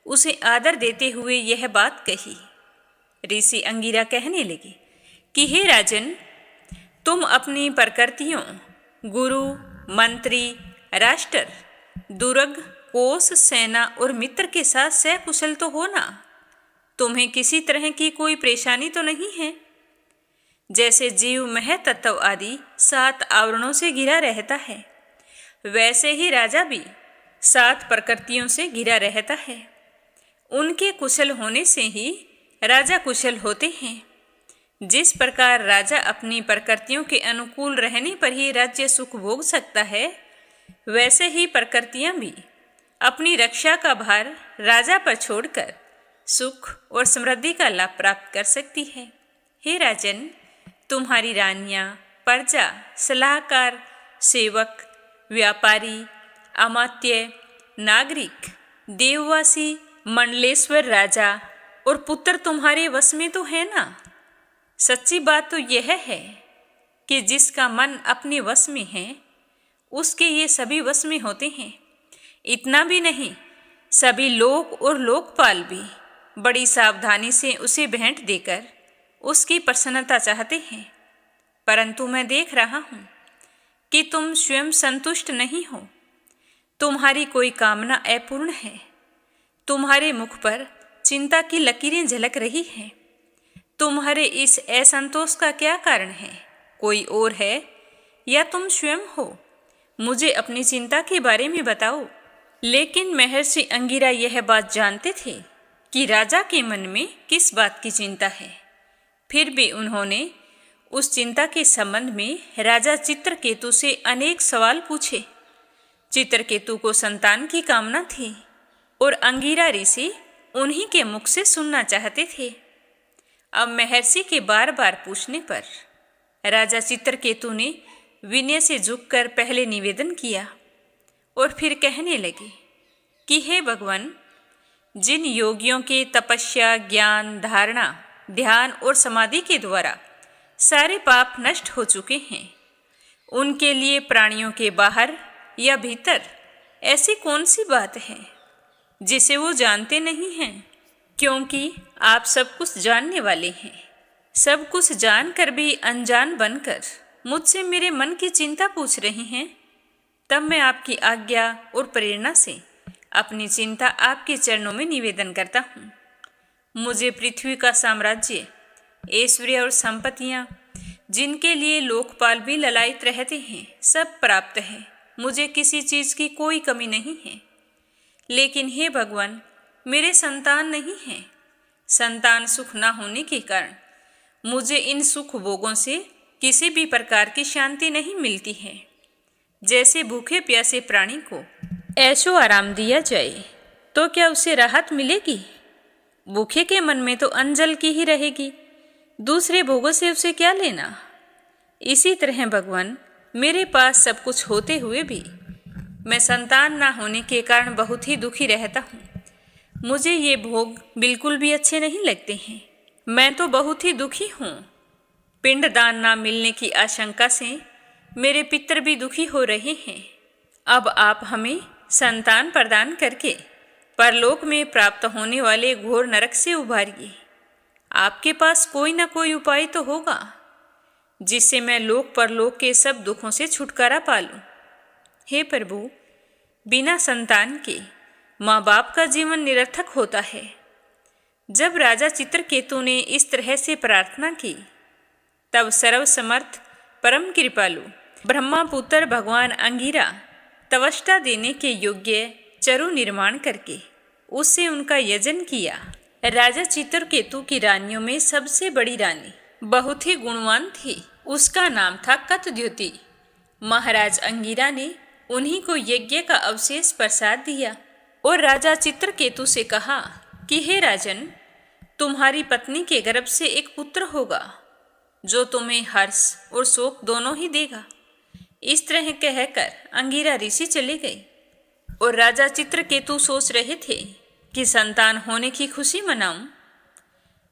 उसे आदर देते हुए यह बात कही। ऋषि अंगिरा कहने लगे कि हे राजन, तुम अपनी प्रकृतियों, गुरु, मंत्री, राष्ट्र, दुर्ग, कोष, सेना और मित्र के साथ सकुशल तो हो ना? तुम्हें किसी तरह की कोई परेशानी तो नहीं है? जैसे जीव महतत्व आदि 7 आवरणों से घिरा रहता है, वैसे ही राजा भी 7 प्रकृतियों से घिरा रहता है। उनके कुशल होने से ही राजा कुशल होते हैं। जिस प्रकार राजा अपनी प्रकृतियों के अनुकूल रहने पर ही राज्य सुख भोग सकता है, वैसे ही प्रकृतियां भी अपनी रक्षा का भार राजा पर छोड़कर सुख और समृद्धि का लाभ प्राप्त कर सकती है। हे राजन, तुम्हारी रानियां, प्रजा, सलाहकार, सेवक, व्यापारी, अमात्य, नागरिक, देववासी, मंडलेश्वर राजा और पुत्र तुम्हारे वश में तो है ना। सच्ची बात तो यह है कि जिसका मन अपने वश में है उसके ये सभी वश में होते हैं। इतना भी नहीं, सभी लोक और लोकपाल भी बड़ी सावधानी से उसे भेंट देकर उसकी प्रसन्नता चाहते हैं। परंतु मैं देख रहा हूँ कि तुम स्वयं संतुष्ट नहीं हो। तुम्हारी कोई कामना अपूर्ण है। तुम्हारे मुख पर चिंता की लकीरें झलक रही हैं। तुम्हारे इस असंतोष का क्या कारण है? कोई और है या तुम स्वयं हो? मुझे अपनी चिंता के बारे में बताओ। लेकिन महर्षि अंगिरा यह बात जानते थे कि राजा के मन में किस बात की चिंता है। फिर भी उन्होंने उस चिंता के संबंध में राजा चित्रकेतु से अनेक सवाल पूछे। चित्रकेतु को संतान की कामना थी और अंगिरा ऋषि उन्हीं के मुख से सुनना चाहते थे। अब महर्षि के बार बार पूछने पर राजा चित्रकेतु ने विनय से झुककर पहले निवेदन किया और फिर कहने लगे कि हे भगवान, जिन योगियों के तपस्या, ज्ञान, धारणा, ध्यान और समाधि के द्वारा सारे पाप नष्ट हो चुके हैं, उनके लिए प्राणियों के बाहर या भीतर ऐसी कौन सी बात है जिसे वो जानते नहीं हैं? क्योंकि आप सब कुछ जानने वाले हैं। सब कुछ जानकर भी अनजान बनकर मुझसे मेरे मन की चिंता पूछ रही हैं। तब मैं आपकी आज्ञा और प्रेरणा से अपनी चिंता आपके चरणों में निवेदन करता हूँ। मुझे पृथ्वी का साम्राज्य, ऐश्वर्य और संपत्तियाँ, जिनके लिए लोकपाल भी ललायित रहते हैं, सब प्राप्त है। मुझे किसी चीज़ की कोई कमी नहीं है। लेकिन हे भगवान, मेरे संतान नहीं हैं। संतान सुख न होने के कारण मुझे इन सुख भोगों से किसी भी प्रकार की शांति नहीं मिलती है। जैसे भूखे प्यासे प्राणी को ऐशो आराम दिया जाए तो क्या उसे राहत मिलेगी? भूखे के मन में तो अनजल की ही रहेगी। दूसरे भोगों से उसे क्या लेना? इसी तरह भगवान, मेरे पास सब कुछ होते हुए भी मैं संतान ना होने के कारण बहुत ही दुखी रहता हूँ। मुझे ये भोग बिल्कुल भी अच्छे नहीं लगते हैं। मैं तो बहुत ही दुखी हूँ। पिंडदान ना मिलने की आशंका से मेरे पितर भी दुखी हो रहे हैं। अब आप हमें संतान प्रदान करके परलोक में प्राप्त होने वाले घोर नरक से उबारिए। आपके पास कोई ना कोई उपाय तो होगा जिससे मैं लोक परलोक के सब दुखों से छुटकारा पा लूं। हे प्रभु, बिना संतान के माँ बाप का जीवन निरर्थक होता है। जब राजा चित्रकेतु ने इस तरह से प्रार्थना की, तब सर्वसमर्थ परम कृपालु ब्रह्मापुत्र भगवान अंगिरा तवष्टा देने के योग्य चरु निर्माण करके उससे उनका यजन किया। राजा चित्रकेतु की रानियों में सबसे बड़ी रानी बहुत ही गुणवान थी। उसका नाम था कतद्युति। महाराज अंगिरा ने उन्हीं को यज्ञ का अवशेष प्रसाद दिया और राजा चित्रकेतु से कहा कि हे राजन, तुम्हारी पत्नी के गर्भ से एक पुत्र होगा जो तुम्हें हर्ष और शोक दोनों ही देगा। इस तरह कहकर अंगिरा ऋषि चले गए और राजा चित्रकेतु सोच रहे थे कि संतान होने की खुशी मनाऊं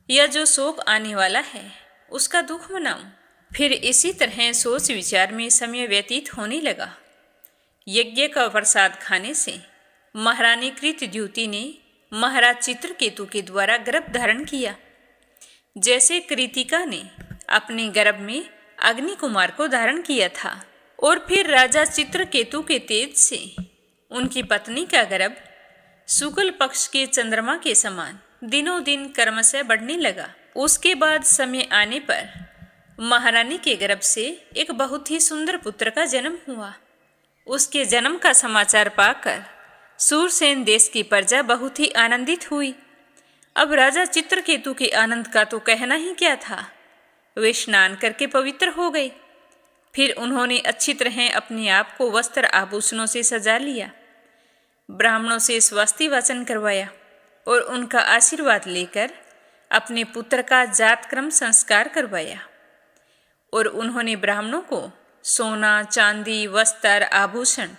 या जो शोक आने वाला है उसका दुख मनाऊं। फिर इसी तरह सोच विचार में समय व्यतीत होने लगा। यज्ञ का प्रसाद खाने से महारानी कृतद्युति ने महाराज चित्रकेतु के द्वारा गर्भ धारण किया। जैसे कृतिका ने अपने गर्भ में अग्नि कुमार को धारण किया था और फिर राजा चित्रकेतु के तेज से उनकी पत्नी का गर्भ शुक्ल पक्ष के चंद्रमा के समान दिनों दिन क्रमशः बढ़ने लगा। उसके बाद समय आने पर महारानी के गर्भ से एक बहुत ही सुंदर पुत्र का जन्म हुआ। उसके जन्म का समाचार पाकर सूरसेन देश की प्रजा बहुत ही आनंदित हुई। अब राजा चित्रकेतु के आनंद का तो कहना ही क्या था। वे स्नान करके पवित्र हो गए। फिर उन्होंने अच्छी तरह अपने आप को वस्त्र आभूषणों से सजा लिया। ब्राह्मणों से स्वस्ति वाचन करवाया और उनका आशीर्वाद लेकर अपने पुत्र का जातक्रम संस्कार करवाया। और उन्होंने ब्राह्मणों को सोना, चांदी, वस्त्र, आभूषण,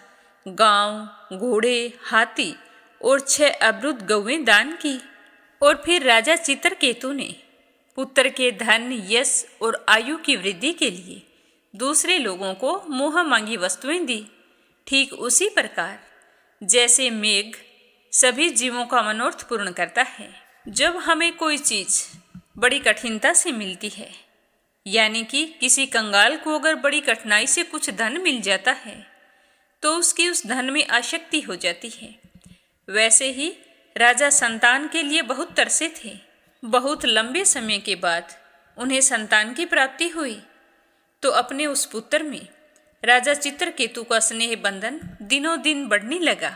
गांव, घोड़े, हाथी और 6 अवरुद्ध गौएं दान की। और फिर राजा चित्रकेतु ने पुत्र के धन, यश और आयु की वृद्धि के लिए दूसरे लोगों को मोह मांगी वस्तुएं दी। ठीक उसी प्रकार जैसे मेघ सभी जीवों का मनोरथ पूर्ण करता है। जब हमें कोई चीज बड़ी कठिनता से मिलती है, यानी कि किसी कंगाल को अगर बड़ी कठिनाई से कुछ धन मिल जाता है तो उसकी उस धन में आसक्ति हो जाती है। वैसे ही राजा संतान के लिए बहुत तरसे थे। बहुत लंबे समय के बाद उन्हें संतान की प्राप्ति हुई तो अपने उस पुत्र में राजा चित्रकेतु का स्नेह बंधन दिनों दिन बढ़ने लगा।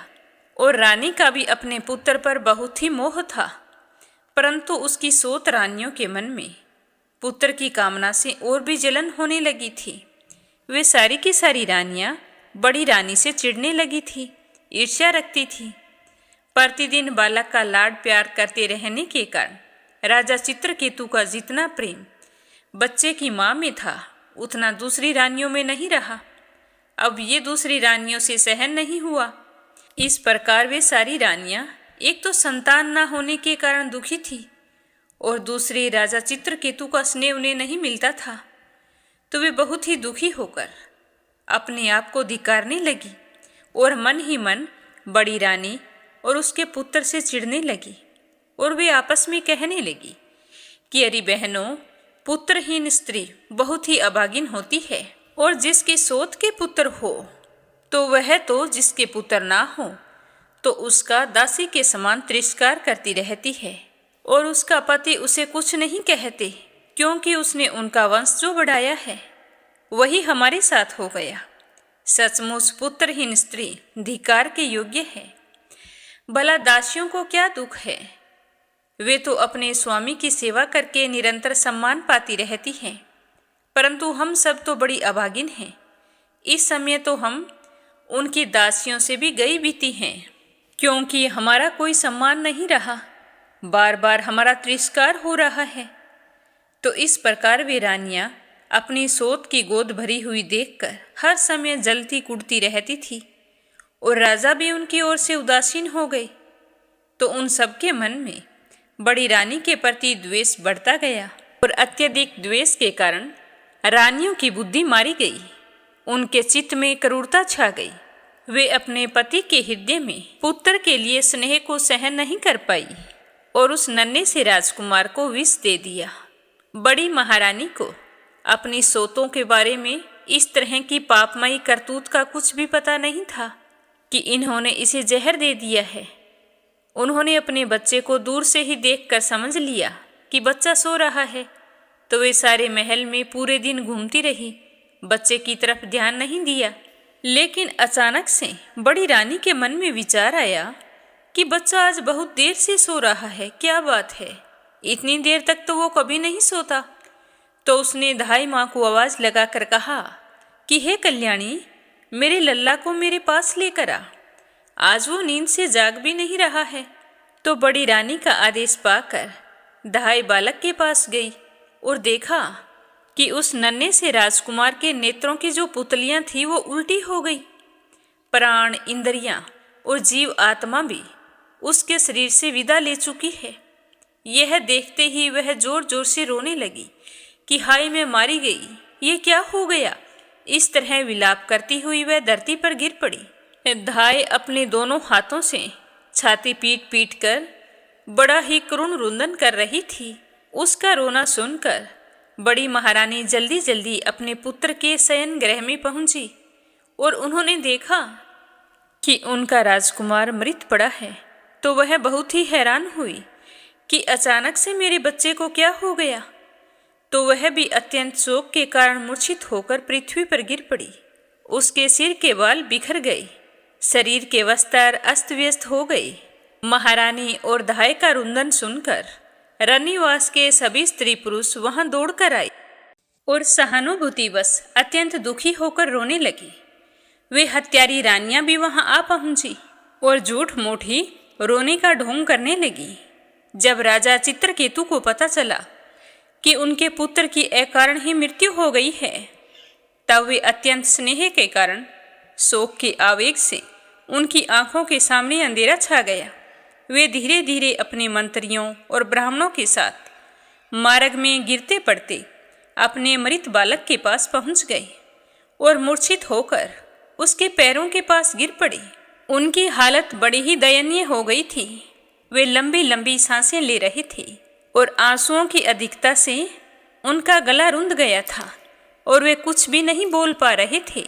और रानी का भी अपने पुत्र पर बहुत ही मोह था, परंतु उसकी 7 रानियों के मन में पुत्र की कामना से और भी जलन होने लगी थी। वे सारी की सारी रानियां बड़ी रानी से चिढ़ने लगी थी, ईर्ष्या रखती थी। प्रतिदिन बालक का लाड प्यार करते रहने के कारण राजा चित्रकेतु का जितना प्रेम बच्चे की मां में था उतना दूसरी रानियों में नहीं रहा। अब ये दूसरी रानियों से सहन नहीं हुआ। इस प्रकार वे सारी रानियां एक तो संतान न होने के कारण दुखी थी और दूसरी राजा चित्रकेतु का स्नेह उन्हें नहीं मिलता था, तो वे बहुत ही दुखी होकर अपने आप को धिक्कारने लगी और मन ही मन बड़ी रानी और उसके पुत्र से चिढ़ने लगी। और वे आपस में कहने लगी कि अरे बहनों, पुत्रहीन स्त्री बहुत ही अभागिन होती है, और जिसके सोत के पुत्र हो तो वह तो जिसके पुत्र ना हो तो उसका दासी के समान तिरस्कार करती रहती है, और उसका पति उसे कुछ नहीं कहते क्योंकि उसने उनका वंश जो बढ़ाया है वही हमारे साथ हो गया। सचमुच पुत्रहीन स्त्री धिक्कार के योग्य है। भला दासियों को क्या दुख है, वे तो अपने स्वामी की सेवा करके निरंतर सम्मान पाती रहती हैं, परंतु हम सब तो बड़ी अभागिन हैं। इस समय तो हम उनकी दासियों से भी गई बीती हैं, क्योंकि हमारा कोई सम्मान नहीं रहा, बार बार हमारा तिरस्कार हो रहा है। तो इस प्रकार वे रानियां अपनी सोत की गोद भरी हुई देखकर हर समय जलती कुड़ती रहती थी, और राजा भी उनकी ओर से उदासीन हो गए। तो उन सबके मन में बड़ी रानी के प्रति द्वेष बढ़ता गया, और अत्यधिक द्वेष के कारण रानियों की बुद्धि मारी गई, उनके चित्त में क्रूरता छा गई। वे अपने पति के हृदय में पुत्र के लिए स्नेह को सहन नहीं कर पाई और उस नन्हे से राजकुमार को विष दे दिया। बड़ी महारानी को अपनी सोतों के बारे में इस तरह की पापमयी करतूत का कुछ भी पता नहीं था कि इन्होंने इसे जहर दे दिया है। उन्होंने अपने बच्चे को दूर से ही देखकर समझ लिया कि बच्चा सो रहा है, तो वे सारे महल में पूरे दिन घूमती रही, बच्चे की तरफ ध्यान नहीं दिया। लेकिन अचानक से बड़ी रानी के मन में विचार आया कि बच्चा आज बहुत देर से सो रहा है, क्या बात है, इतनी देर तक तो वो कभी नहीं सोता। तो उसने धाई माँ को आवाज लगाकर कहा कि हे कल्याणी, मेरे लल्ला को मेरे पास लेकर आ, आज वो नींद से जाग भी नहीं रहा है। तो बड़ी रानी का आदेश पाकर धाई बालक के पास गई और देखा कि उस नन्हे से राजकुमार के नेत्रों की जो पुतलियां थी वो उल्टी हो गई। प्राण, इंद्रियां और जीव आत्मा भी उसके शरीर से विदा ले चुकी है। यह देखते ही वह जोर जोर से रोने लगी कि हाय, मैं मारी गई, ये क्या हो गया। इस तरह विलाप करती हुई वह धरती पर गिर पड़ी। धाय अपने दोनों हाथों से छाती पीट पीट कर बड़ा ही करुण रुंदन कर रही थी। उसका रोना सुनकर बड़ी महारानी जल्दी जल्दी अपने पुत्र के शयन गृह में पहुंची और उन्होंने देखा कि उनका राजकुमार मृत पड़ा है। तो वह बहुत ही हैरान हुई कि अचानक से मेरे बच्चे को क्या हो गया। तो वह भी अत्यंत शोक के कारण मूर्छित होकर पृथ्वी पर गिर पड़ी। उसके सिर के बाल बिखर गए, शरीर के वस्त्र अस्त व्यस्त हो गए। महारानी और धाय का रुंदन सुनकर रनिवास के सभी स्त्री पुरुष वहां दौड़कर आए और सहानुभूतिवश अत्यंत दुखी होकर रोने लगी। वे हत्यारी रानियां भी वहां आ पहुंची और झूठ मूठ ही रोने का ढोंग करने लगी। जब राजा चित्रकेतु को पता चला कि उनके पुत्र की अकारण ही मृत्यु हो गई है, तब वे अत्यंत स्नेह के कारण शोक के आवेग से उनकी आंखों के सामने अंधेरा छा गया। वे धीरे धीरे अपने मंत्रियों और ब्राह्मणों के साथ मार्ग में गिरते पड़ते अपने मृत बालक के पास पहुंच गए और मूर्छित होकर उसके पैरों के पास गिर पड़े। उनकी हालत बड़ी ही दयनीय हो गई थी। वे लंबी लंबी सांसें ले रहे थे और आंसुओं की अधिकता से उनका गला रुंध गया था और वे कुछ भी नहीं बोल पा रहे थे।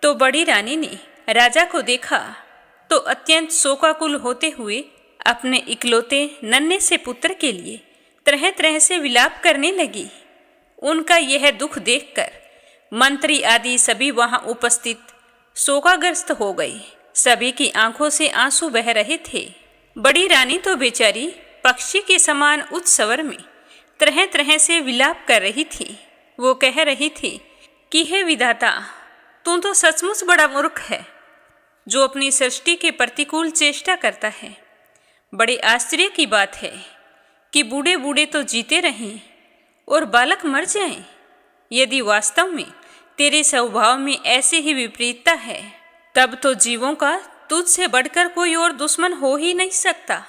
तो बड़ी रानी ने राजा को देखा तो अत्यंत शोकाकुल होते हुए अपने इकलौते नन्हे से पुत्र के लिए तरह तरह से विलाप करने लगी। उनका यह दुख देखकर मंत्री आदि सभी वहां उपस्थित शोकाग्रस्त हो गए। सभी की आंखों से आंसू बह रहे थे। बड़ी रानी तो बेचारी पक्षी के समान उच्च स्वर में तरह तरह से विलाप कर रही थी। वो कह रही थी कि हे विधाता, तू तो सचमुच बड़ा मूर्ख है जो अपनी सृष्टि के प्रतिकूल चेष्टा करता है। बड़े आश्चर्य की बात है कि बूढ़े बूढ़े तो जीते रहें और बालक मर जाएं। यदि वास्तव में तेरे स्वभाव में ऐसी ही विपरीतता है, तब तो जीवों का तुझसे बढ़कर कोई और दुश्मन हो ही नहीं सकता।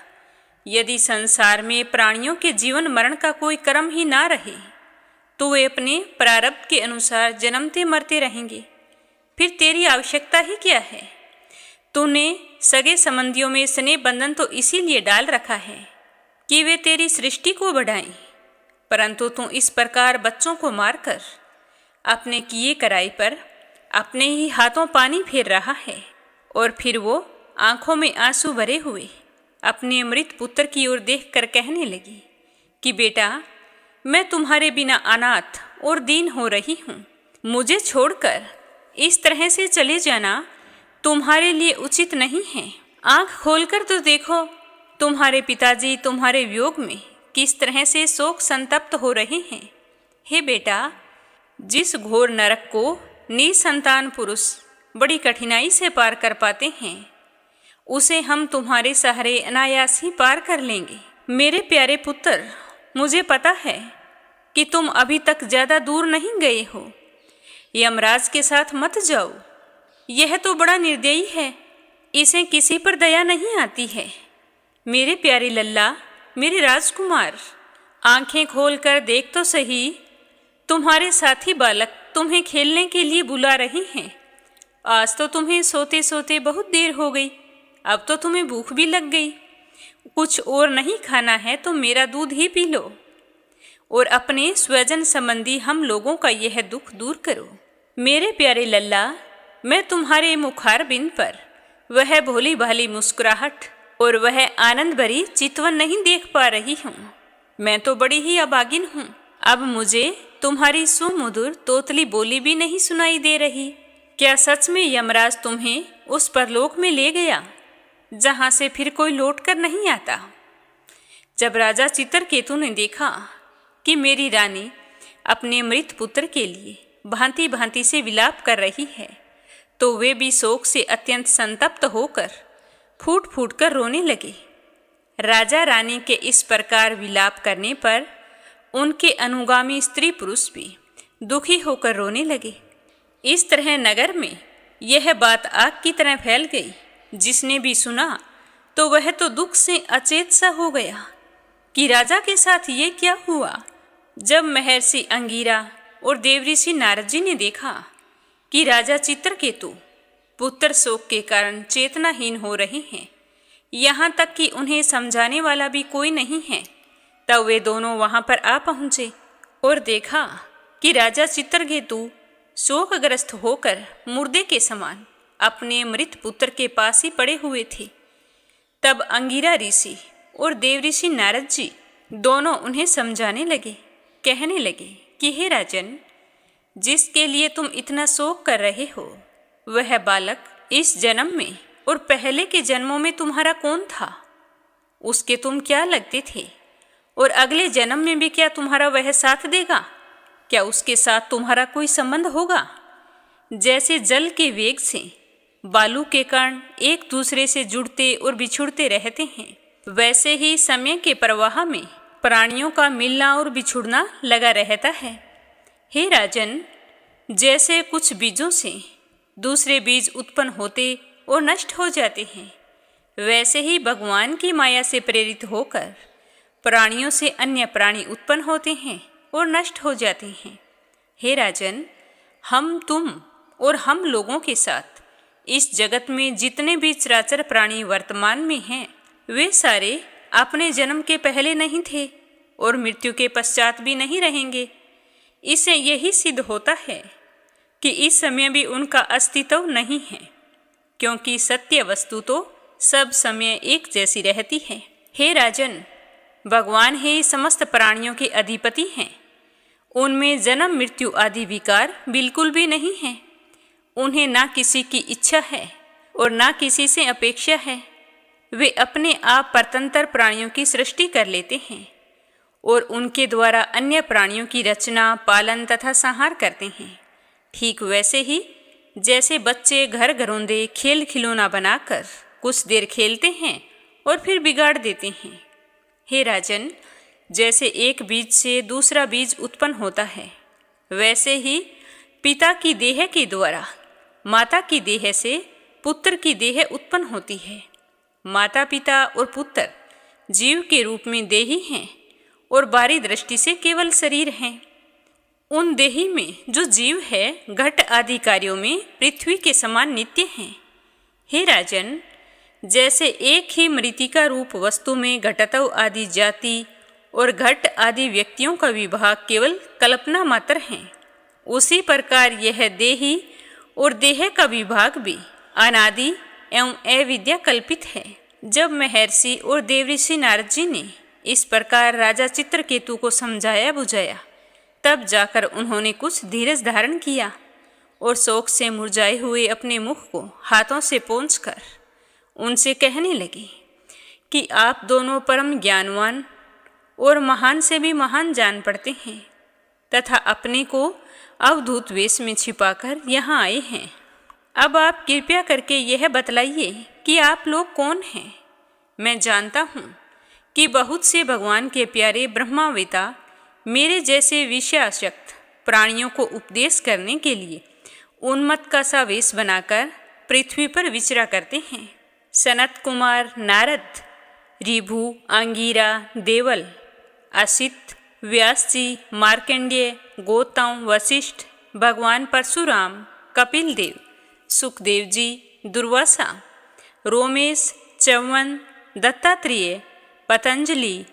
यदि संसार में प्राणियों के जीवन मरण का कोई क्रम ही ना रहे, तो वे अपने प्रारब्ध के अनुसार जन्मते मरते रहेंगे। फिर तेरी आवश्यकता ही क्या है? तूने सगे संबंधियों में स्नेह बंधन तो इसीलिए डाल रखा है कि वे तेरी सृष्टि को बढ़ाएं, परंतु तू इस प्रकार बच्चों को मारकर अपने किए कराई पर अपने ही हाथों पानी फेर रहा है। और फिर वो आंखों में आंसू भरे हुए अपने मृत पुत्र की ओर देखकर कहने लगी कि बेटा, मैं तुम्हारे बिना अनाथ और दीन हो रही हूँ। मुझे छोड़कर इस तरह से चले जाना तुम्हारे लिए उचित नहीं है। आंख खोलकर तो देखो, तुम्हारे पिताजी तुम्हारे वियोग में किस तरह से शोक संतप्त हो रहे हैं। हे बेटा, जिस घोर नरक को निसंतान पुरुष बड़ी कठिनाई से पार कर पाते हैं, उसे हम तुम्हारे सहारे अनायास ही पार कर लेंगे। मेरे प्यारे पुत्र, मुझे पता है कि तुम अभी तक ज़्यादा दूर नहीं गए हो। यमराज के साथ मत जाओ, यह तो बड़ा निर्दयी है, इसे किसी पर दया नहीं आती है। मेरे प्यारे लल्ला, मेरे राजकुमार, आंखें खोलकर देख तो सही, तुम्हारे साथी बालक तुम्हें खेलने के लिए बुला रहे हैं। आज तो तुम्हें सोते सोते बहुत देर हो गई, अब तो तुम्हें भूख भी लग गई। कुछ और नहीं खाना है तो मेरा दूध ही पी लो और अपने स्वजन संबंधी हम लोगों का यह दुख दूर करो। मेरे प्यारे लल्ला, मैं तुम्हारे मुखार बिंद पर वह भोली भाली मुस्कुराहट और वह आनंद भरी चितवन नहीं देख पा रही हूँ। मैं तो बड़ी ही अभागिन हूँ। अब मुझे तुम्हारी सुमधुर तोतली बोली भी नहीं सुनाई दे रही। क्या सच में यमराज तुम्हें उस परलोक में ले गया जहाँ से फिर कोई लौट कर नहीं आता? जब राजा चित्रकेतु ने देखा कि मेरी रानी अपने मृत पुत्र के लिए भांति भांति से विलाप कर रही है, तो वे भी शोक से अत्यंत संतप्त होकर फूट फूट कर रोने लगे। राजा रानी के इस प्रकार विलाप करने पर उनके अनुगामी स्त्री पुरुष भी दुखी होकर रोने लगे। इस तरह नगर में यह बात आग की तरह फैल गई। जिसने भी सुना तो वह तो दुख से अचेत सा हो गया कि राजा के साथ ये क्या हुआ। जब महर्षि अंगिरा और देवऋषि नारद जी ने देखा कि राजा चित्रकेतु पुत्र शोक के कारण चेतनाहीन हो रहे हैं, यहाँ तक कि उन्हें समझाने वाला भी कोई नहीं है, तब वे दोनों वहाँ पर आ पहुँचे और देखा कि राजा चित्रकेतु शोकग्रस्त होकर मुर्दे के समान अपने मृत पुत्र के पास ही पड़े हुए थे। तब अंगिरा ऋषि और देवऋषि नारद जी दोनों उन्हें समझाने लगे, कहने लगे कि हे राजन, जिसके लिए तुम इतना शोक कर रहे हो, वह बालक इस जन्म में और पहले के जन्मों में तुम्हारा कौन था? उसके तुम क्या लगते थे? और अगले जन्म में भी क्या तुम्हारा वह साथ देगा? क्या उसके साथ तुम्हारा कोई संबंध होगा? जैसे जल के वेग से बालू के कण एक दूसरे से जुड़ते और बिछुड़ते रहते हैं, वैसे ही समय के प्रवाह में प्राणियों का मिलना और बिछुड़ना लगा रहता है। हे राजन, जैसे कुछ बीजों से दूसरे बीज उत्पन्न होते और नष्ट हो जाते हैं, वैसे ही भगवान की माया से प्रेरित होकर प्राणियों से अन्य प्राणी उत्पन्न होते हैं और नष्ट हो जाते हैं। हे राजन, हम, तुम और हम लोगों के साथ इस जगत में जितने भी चराचर प्राणी वर्तमान में हैं, वे सारे अपने जन्म के पहले नहीं थे और मृत्यु के पश्चात भी नहीं रहेंगे। इससे यही सिद्ध होता है कि इस समय भी उनका अस्तित्व नहीं है, क्योंकि सत्य वस्तु तो सब समय एक जैसी रहती है। हे राजन, भगवान ही समस्त प्राणियों के अधिपति हैं। उनमें जन्म मृत्यु आदि विकार बिल्कुल भी नहीं है। उन्हें ना किसी की इच्छा है और ना किसी से अपेक्षा है। वे अपने आप परतंत्र प्राणियों की सृष्टि कर लेते हैं और उनके द्वारा अन्य प्राणियों की रचना, पालन तथा संहार करते हैं। ठीक वैसे ही जैसे बच्चे घर घरौंदे खेल खिलौना बनाकर कुछ देर खेलते हैं और फिर बिगाड़ देते हैं। हे राजन, जैसे एक बीज से दूसरा बीज उत्पन्न होता है, वैसे ही पिता की देह के द्वारा माता की देह से पुत्र की देह उत्पन्न होती है। माता पिता और पुत्र जीव के रूप में देही हैं और बाहरी दृष्टि से केवल शरीर हैं। उन देही में जो जीव है घट आदि कार्यों में पृथ्वी के समान नित्य हैं। हे राजन, जैसे एक ही मृतिका रूप वस्तु में घटत्व आदि जाति और घट आदि व्यक्तियों का विभाग केवल कल्पना मात्र है, उसी प्रकार यह देही और देह का विभाग भी अनादि एवं अविद्या कल्पित है। जब महर्षि और देवऋषि नारद जी ने इस प्रकार राजा चित्रकेतु को समझाया बुझाया, तब जाकर उन्होंने कुछ धीरज धारण किया और शोक से मुरझाए हुए अपने मुख को हाथों से पोंछकर उनसे कहने लगे कि आप दोनों परम ज्ञानवान और महान से भी महान जान पड़ते हैं तथा अपने को अवधूत वेश में छिपाकर यहाँ आए हैं। अब आप कृपया करके यह बतलाइए कि आप लोग कौन हैं। मैं जानता हूँ कि बहुत से भगवान के प्यारे ब्रह्मावेता मेरे जैसे विषयासक्त प्राणियों को उपदेश करने के लिए उन्मत्त का सा वेश बनाकर पृथ्वी पर विचरा करते हैं। सनत कुमार, नारद, ऋभु, अंगिरा, देवल, असित, व्यास जी, मार्कंडेय, गौतम, वशिष्ठ, भगवान परशुराम, कपिल देव, सुखदेव जी, दुर्वासा, रोमेश, च्यवन, दत्तात्रेय, पतंजलि,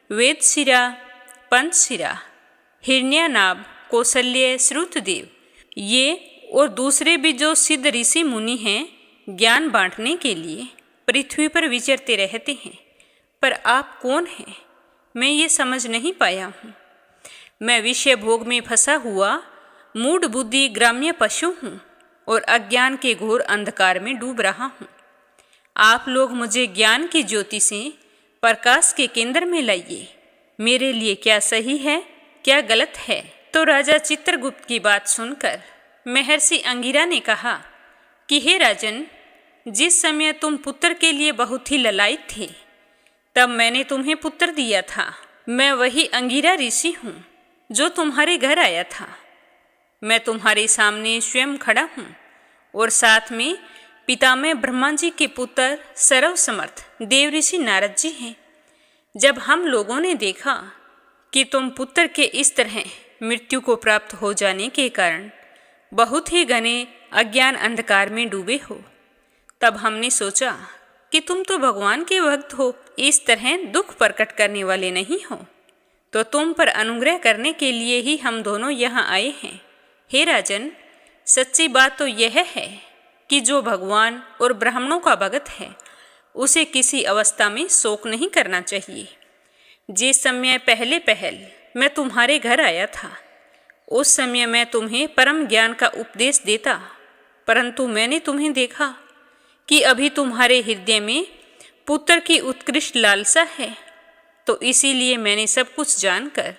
वेदशिरा, पंचशिरा, हिरण्यानाभ, कौशल्य, श्रुतदेव, ये और दूसरे भी जो सिद्ध ऋषि मुनि हैं, ज्ञान बांटने के लिए पृथ्वी पर विचरते रहते हैं। पर आप कौन हैं, मैं ये समझ नहीं पाया हूँ। मैं विषय भोग में फंसा हुआ मूढ़ बुद्धि ग्राम्य पशु हूँ और अज्ञान के घोर अंधकार में डूब रहा हूँ। आप लोग मुझे ज्ञान की ज्योति से प्रकाश के केंद्र में लाइए। मेरे लिए क्या सही है, क्या गलत है। तो राजा चित्रगुप्त की बात सुनकर महर्षि अंगिरा ने कहा कि हे राजन, जिस समय तुम पुत्र के लिए बहुत ही ललायित थे, तब मैंने तुम्हें पुत्र दिया था। मैं वही अंगिरा ऋषि हूँ जो तुम्हारे घर आया था। मैं तुम्हारे सामने स्वयं खड़ा हूँ और साथ में पितामह ब्रह्मा जी के पुत्र सर्वसमर्थ देवऋषि नारद जी हैं। जब हम लोगों ने देखा कि तुम पुत्र के इस तरह मृत्यु को प्राप्त हो जाने के कारण बहुत ही घने अज्ञान अंधकार में डूबे हो, तब हमने सोचा कि तुम तो भगवान के भक्त हो, इस तरह दुख प्रकट करने वाले नहीं हो, तो तुम पर अनुग्रह करने के लिए ही हम दोनों यहाँ आए हैं। हे राजन, सच्ची बात तो यह है कि जो भगवान और ब्राह्मणों का भक्त है, उसे किसी अवस्था में शोक नहीं करना चाहिए। जिस समय पहल मैं तुम्हारे घर आया था, उस समय मैं तुम्हें परम ज्ञान का उपदेश देता, परंतु मैंने तुम्हें देखा कि अभी तुम्हारे हृदय में पुत्र की उत्कृष्ट लालसा है, तो इसीलिए मैंने सब कुछ जानकर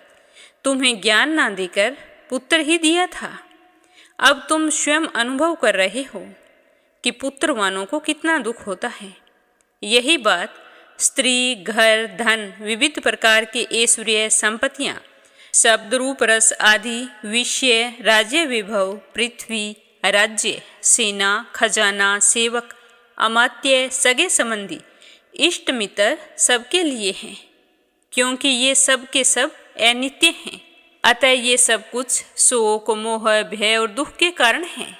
तुम्हें ज्ञान ना देकर पुत्र ही दिया था। अब तुम स्वयं अनुभव कर रहे हो कि पुत्रवानों को कितना दुख होता है। यही बात स्त्री, घर, धन, विविध प्रकार के ऐश्वर्य, संपत्तियाँ, शब्द, रूप, रस आदि विषय, राज्य विभव, पृथ्वी, राज्य, सेना, खजाना, सेवक, अमात्य, सगे संबंधी, इष्ट मित्र सबके लिए हैं, क्योंकि ये सब के सब अनित्य हैं। अतः ये सब कुछ शोक, मोह, भय और दुख के कारण हैं।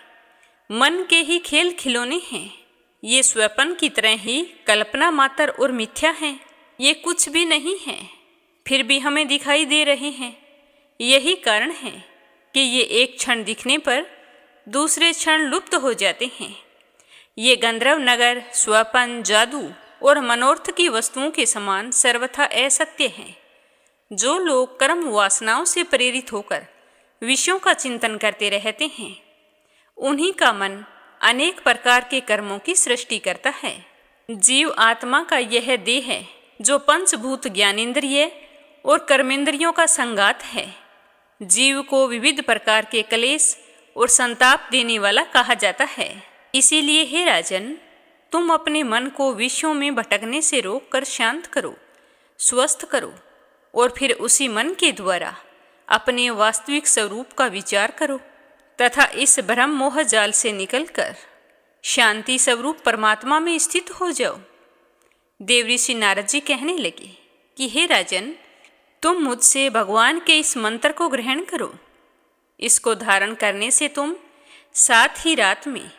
मन के ही खेल खिलौने हैं। ये स्वप्न की तरह ही कल्पना मात्र और मिथ्या हैं। ये कुछ भी नहीं है, फिर भी हमें दिखाई दे रहे हैं। यही कारण है कि ये एक क्षण दिखने पर दूसरे क्षण लुप्त हो जाते हैं। ये गंधर्व नगर स्वप्न, जादू और मनोर्थ की वस्तुओं के समान सर्वथा असत्य हैं। जो लोग कर्म वासनाओं से प्रेरित होकर विषयों का चिंतन करते रहते हैं, उन्हीं का मन अनेक प्रकार के कर्मों की सृष्टि करता है। जीव आत्मा का यह देह है जो पंचभूत, ज्ञानेंद्रिय और कर्मेंद्रियों का संगात है। जीव को विविध प्रकार के क्लेश और संताप देने वाला कहा जाता है। इसीलिए हे राजन, तुम अपने मन को विषयों में भटकने से रोककर शांत करो, स्वस्थ करो और फिर उसी मन के द्वारा अपने वास्तविक स्वरूप का विचार करो तथा इस भ्रम मोह जाल से निकलकर शांति स्वरूप परमात्मा में स्थित हो जाओ। देवऋषि नारद जी कहने लगे कि हे राजन, तुम मुझसे भगवान के इस मंत्र को ग्रहण करो। इसको धारण करने से तुम साथ ही रात में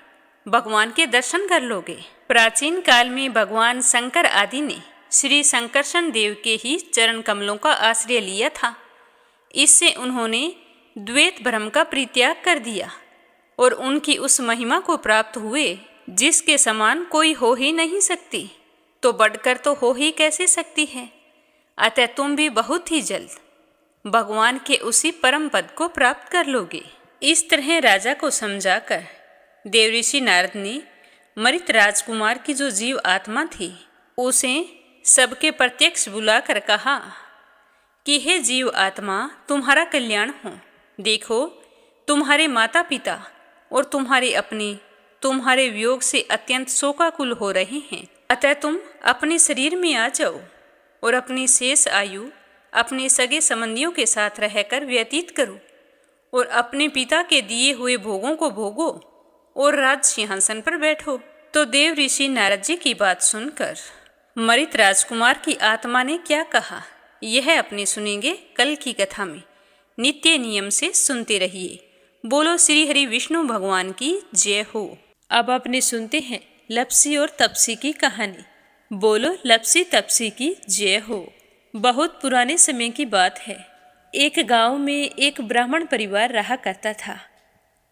भगवान के दर्शन कर लोगे। प्राचीन काल में भगवान शंकर आदि ने श्री शंकरशन देव के ही चरण कमलों का आश्रय लिया था। इससे उन्होंने द्वैत भ्रम का परित्याग कर दिया और उनकी उस महिमा को प्राप्त हुए जिसके समान कोई हो ही नहीं सकती, तो बढ़कर तो हो ही कैसे सकती है। अतः तुम भी बहुत ही जल्द भगवान के उसी परम पद को प्राप्त कर लोगे। इस तरह राजा को समझाकर देवऋषि नारद ने मृत राजकुमार की जो जीव आत्मा थी उसे सबके प्रत्यक्ष बुलाकर कहा कि हे जीव आत्मा, तुम्हारा कल्याण हो। देखो, तुम्हारे माता पिता और तुम्हारे अपने तुम्हारे वियोग से अत्यंत शोकाकुल हो रहे हैं। अतः तुम अपने शरीर में आ जाओ और अपनी शेष आयु अपने सगे संबंधियों के साथ रहकर व्यतीत करो और अपने पिता के दिए हुए भोगों को भोगो और राज सिंहासन पर बैठो। तो देव ऋषि नारद जी की बात सुनकर मृत राजकुमार की आत्मा ने क्या कहा, यह अपने सुनेंगे कल की कथा में। नित्य नियम से सुनते रहिए। बोलो श्री हरि विष्णु भगवान की जय हो। अब अपने सुनते हैं लप्सी और तपसी की कहानी। बोलो लप्सी तपसी की जय हो। बहुत पुराने समय की बात है। एक गांव में एक ब्राह्मण परिवार रहा करता था।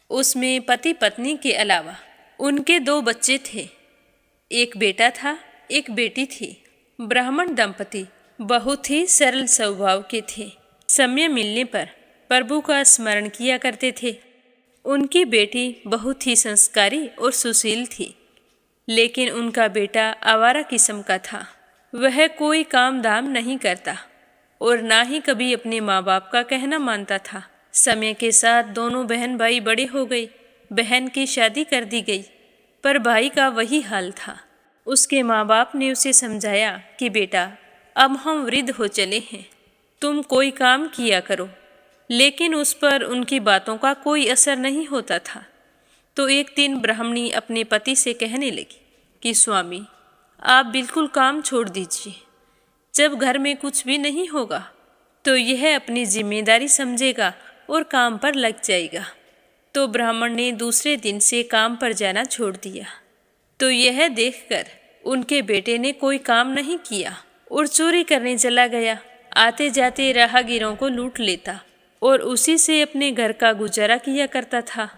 उसमें पति पत्नी के अलावा उनके 2 बच्चे थे। एक बेटा था, एक बेटी थी। ब्राह्मण दंपति बहुत ही सरल स्वभाव के थे। समय मिलने पर प्रभु का स्मरण किया करते थे। उनकी बेटी बहुत ही संस्कारी और सुशील थी, लेकिन उनका बेटा आवारा किस्म का था। वह कोई काम धाम नहीं करता और ना ही कभी अपने माँ बाप का कहना मानता था। समय के साथ दोनों बहन भाई बड़े हो गए। बहन की शादी कर दी गई, पर भाई का वही हाल था। उसके माँ बाप ने उसे समझाया कि बेटा, अब हम वृद्ध हो चले हैं, तुम कोई काम किया करो। लेकिन उस पर उनकी बातों का कोई असर नहीं होता था। तो एक दिन ब्राह्मणी अपने पति से कहने लगी कि स्वामी, आप बिल्कुल काम छोड़ दीजिए। जब घर में कुछ भी नहीं होगा तो यह अपनी जिम्मेदारी समझेगा और काम पर लग जाएगा। तो ब्राह्मण ने दूसरे दिन से काम पर जाना छोड़ दिया। तो यह देखकर उनके बेटे ने कोई काम नहीं किया और चोरी करने चला गया। आते जाते राहगीरों को लूट लेता और उसी से अपने घर का गुजारा किया करता था।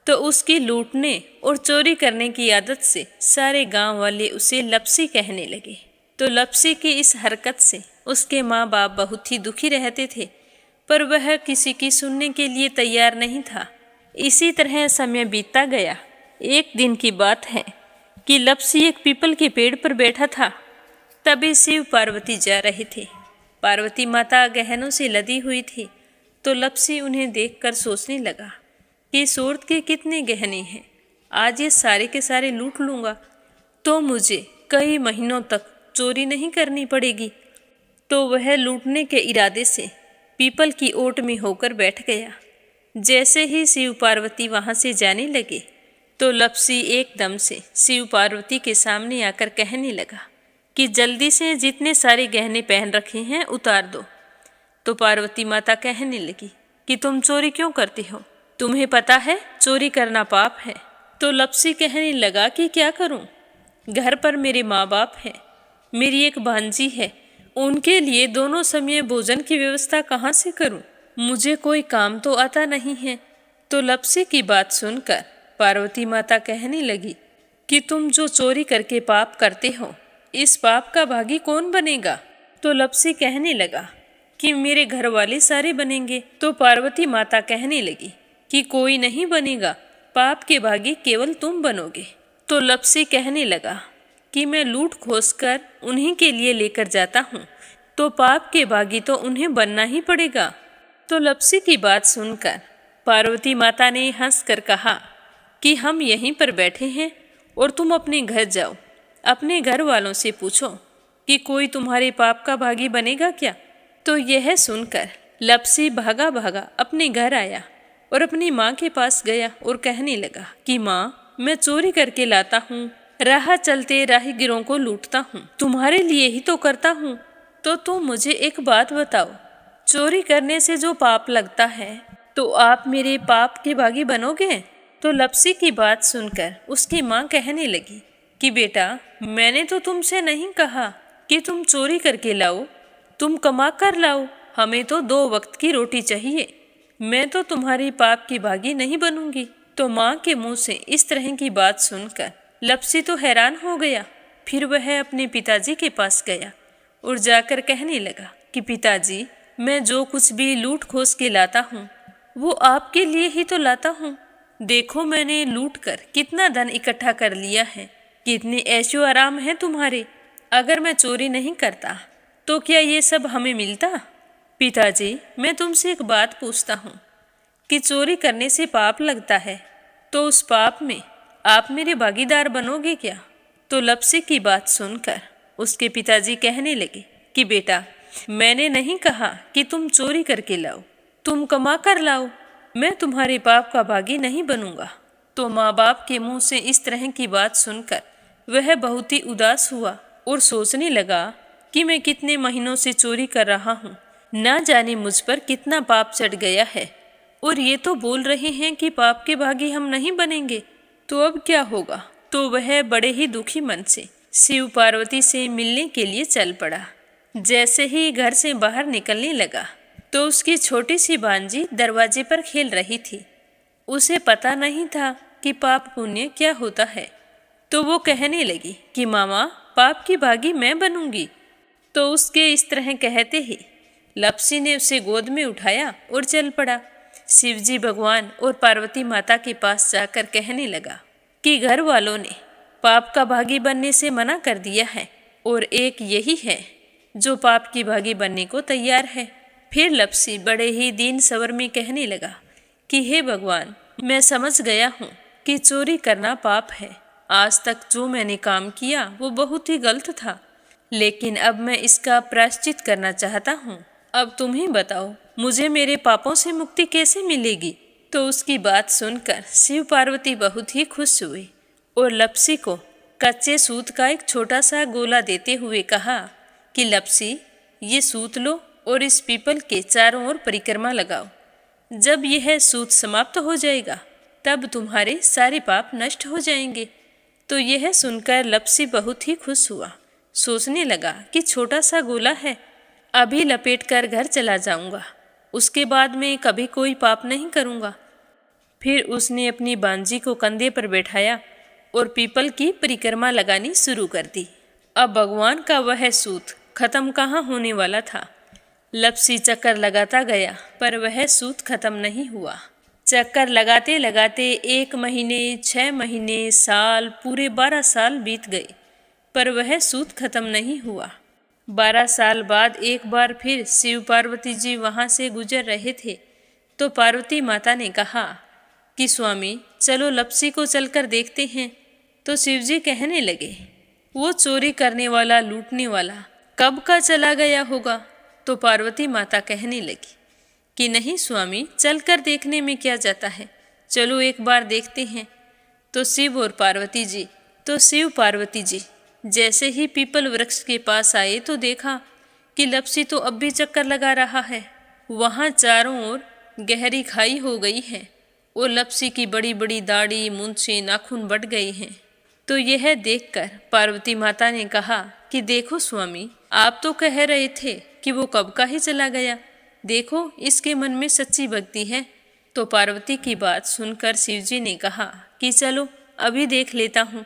तो उसकी लूटने और चोरी करने की आदत से सारे गांव वाले उसे लप्सी कहने लगे। तो लप्सी की इस हरकत से उसके माँ बाप बहुत ही दुखी रहते थे, पर वह किसी की सुनने के लिए तैयार नहीं था। इसी तरह समय बीतता गया। एक दिन की बात है कि लप्सी एक पीपल के पेड़ पर बैठा था। तभी शिव पार्वती जा रहे थे। पार्वती माता गहनों से लदी हुई थी। तो लप्सी उन्हें देखकर सोचने लगा कि सूरत के कितने गहने हैं आज ये सारे के सारे लूट लूँगा तो मुझे कई महीनों तक चोरी नहीं करनी पड़ेगी। तो वह लूटने के इरादे से पीपल की ओट में होकर बैठ गया। जैसे ही शिव पार्वती वहाँ से जाने लगे तो लप्सी एकदम से शिव पार्वती के सामने आकर कहने लगा कि जल्दी से जितने सारे गहने पहन रखे हैं उतार दो। तो पार्वती माता कहने लगी कि तुम चोरी क्यों करती हो, तुम्हें पता है चोरी करना पाप है। तो लप्सी कहने लगा कि क्या करूं, घर पर मेरे माँ बाप हैं, मेरी एक भांजी है, उनके लिए दोनों समय भोजन की व्यवस्था कहाँ से करूं, मुझे कोई काम तो आता नहीं है। तो लप्सी की बात सुनकर पार्वती माता कहने लगी कि तुम जो चोरी करके पाप करते हो, इस पाप का भागी कौन बनेगा। तो लप्सी कहने लगा कि मेरे घर वाले सारे बनेंगे। तो पार्वती माता कहने लगी कि कोई नहीं बनेगा, पाप के भागी केवल तुम बनोगे। तो लप्सी कहने लगा कि मैं लूट खोस कर उन्हीं के लिए लेकर जाता हूँ, तो पाप के भागी तो उन्हें बनना ही पड़ेगा। तो लप्सी की बात सुनकर पार्वती माता ने हंसकर कहा कि हम यहीं पर बैठे हैं और तुम अपने घर जाओ, अपने घर वालों से पूछो कि कोई तुम्हारे पाप का भागी बनेगा क्या। तो यह सुनकर लप्सी भागा भागा अपने घर आया और अपनी माँ के पास गया और कहने लगा कि माँ, मैं चोरी करके लाता हूँ, राह चलते राहगीरों को लूटता हूँ, तुम्हारे लिए ही तो करता हूँ। तो तुम मुझे एक बात बताओ, चोरी करने से जो पाप लगता है तो आप मेरे पाप के भागी बनोगे। तो लप्सी की बात सुनकर उसकी माँ कहने लगी कि बेटा, मैंने तो तुमसे नहीं कहा कि तुम चोरी करके लाओ, तुम कमा कर लाओ, हमें तो 2 वक्त की रोटी चाहिए, मैं तो तुम्हारी पाप की भागी नहीं बनूंगी। तो माँ के मुंह से इस तरह की बात सुनकर लप्सी तो हैरान हो गया। फिर वह अपने पिताजी के पास गया और जाकर कहने लगा कि पिताजी, मैं जो कुछ भी लूट खोस के लाता हूँ वो आपके लिए ही तो लाता हूँ। देखो मैंने लूट कर कितना धन इकट्ठा कर लिया है, कितने ऐशो आराम है तुम्हारे। अगर मैं चोरी नहीं करता तो क्या ये सब हमें मिलता। पिताजी, मैं तुमसे एक बात पूछता हूँ कि चोरी करने से पाप लगता है, तो उस पाप में आप मेरे भागीदार बनोगे क्या। तो लप्सी की बात सुनकर उसके पिताजी कहने लगे कि बेटा, मैंने नहीं कहा कि तुम चोरी करके लाओ, तुम कमा कर लाओ, मैं तुम्हारे पाप का भागी नहीं बनूंगा। तो माँ बाप के मुंह से इस तरह की बात सुनकर वह बहुत ही उदास हुआ और सोचने लगा कि मैं कितने महीनों से चोरी कर रहा हूँ, ना जाने मुझ पर कितना पाप चढ़ गया है, और ये तो बोल रहे हैं कि पाप के भागी हम नहीं बनेंगे, तो अब क्या होगा। तो वह बड़े ही दुखी मन से शिव पार्वती से मिलने के लिए चल पड़ा। जैसे ही घर से बाहर निकलने लगा तो उसकी छोटी सी भांजी दरवाजे पर खेल रही थी। उसे पता नहीं था कि पाप पुण्य क्या होता है, तो वो कहने लगी कि मामा, पाप की भागी मैं बनूंगी। तो उसके इस तरह कहते ही लप्सी ने उसे गोद में उठाया और चल पड़ा। शिवजी भगवान और पार्वती माता के पास जाकर कहने लगा कि घर वालों ने पाप का भागी बनने से मना कर दिया है और एक यही है जो पाप की भागी बनने को तैयार है। फिर लप्सी बड़े ही दीन स्वर में कहने लगा कि हे भगवान, मैं समझ गया हूँ कि चोरी करना पाप है। आज तक जो मैंने काम किया वो बहुत ही गलत था, लेकिन अब मैं इसका प्रायश्चित करना चाहता हूँ। अब तुम ही बताओ, मुझे मेरे पापों से मुक्ति कैसे मिलेगी। तो उसकी बात सुनकर शिव पार्वती बहुत ही खुश हुए और लप्सी को कच्चे सूत का एक छोटा सा गोला देते हुए कहा कि लप्सी, ये सूत लो और इस पीपल के चारों ओर परिक्रमा लगाओ। जब यह सूत समाप्त हो जाएगा तब तुम्हारे सारे पाप नष्ट हो जाएंगे। तो यह सुनकर लप्सी बहुत ही खुश हुआ। सोचने लगा कि छोटा सा गोला है, अभी लपेट कर घर चला जाऊंगा, उसके बाद में कभी कोई पाप नहीं करूंगा। फिर उसने अपनी बांजी को कंधे पर बैठाया और पीपल की परिक्रमा लगानी शुरू कर दी। अब भगवान का वह सूत खत्म कहाँ होने वाला था। लप्सी चक्कर लगाता गया पर वह सूत खत्म नहीं हुआ। चक्कर लगाते लगाते 1 महीने, 6 महीने, साल, पूरे 12 साल बीत गए पर वह सूत खत्म नहीं हुआ। 12 साल बाद एक बार फिर शिव पार्वती जी वहाँ से गुजर रहे थे तो पार्वती माता ने कहा कि स्वामी चलो लपसी को चलकर देखते हैं। तो शिवजी कहने लगे, वो चोरी करने वाला, लूटने वाला कब का चला गया होगा। तो पार्वती माता कहने लगी कि नहीं स्वामी, चलकर देखने में क्या जाता है, चलो एक बार देखते हैं। तो शिव पार्वती जी जैसे ही पीपल वृक्ष के पास आए तो देखा कि लपसी तो अब भी चक्कर लगा रहा है। वहाँ चारों ओर गहरी खाई हो गई है और लपसी की बड़ी बड़ी दाढ़ी, मूंछें, नाखून बढ़ गए हैं। तो यह देखकर पार्वती माता ने कहा कि देखो स्वामी, आप तो कह रहे थे कि वो कब का ही चला गया, देखो इसके मन में सच्ची भक्ति है। तो पार्वती की बात सुनकर शिवजी ने कहा कि चलो अभी देख लेता हूँ।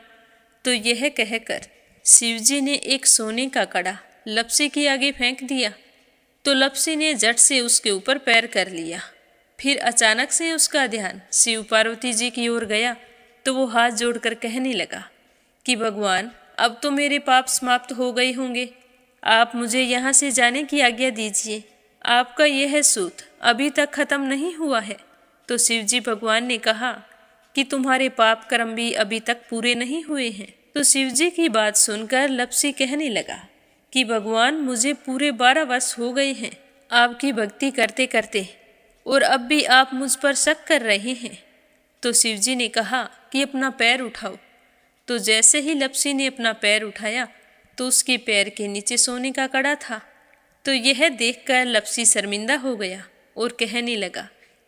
तो यह कहकर शिवजी ने एक सोने का कड़ा लपसी के आगे फेंक दिया। तो लपसी ने झट से उसके ऊपर पैर कर लिया। फिर अचानक से उसका ध्यान शिव पार्वती जी की ओर गया। तो वो हाथ जोड़कर कहने लगा कि भगवान, अब तो मेरे पाप समाप्त हो गए होंगे, आप मुझे यहाँ से जाने की आज्ञा दीजिए, आपका यह सूत अभी तक खत्म नहीं हुआ है। तो शिवजी भगवान ने कहा कि तुम्हारे पाप कर्म भी अभी तक पूरे नहीं हुए हैं। तो शिवजी की बात सुनकर लपसी कहने लगा कि भगवान, मुझे पूरे 12 वर्ष हो गए हैं आपकी भक्ति करते करते, और अब भी आप मुझ पर शक कर रहे हैं। तो शिवजी ने कहा कि अपना पैर उठाओ। तो जैसे ही लपसी ने अपना पैर उठाया तो उसके पैर के नीचे सोने का कड़ा था। तो यह देखकर लपसी शर्मिंदा हो गया और कहने लगा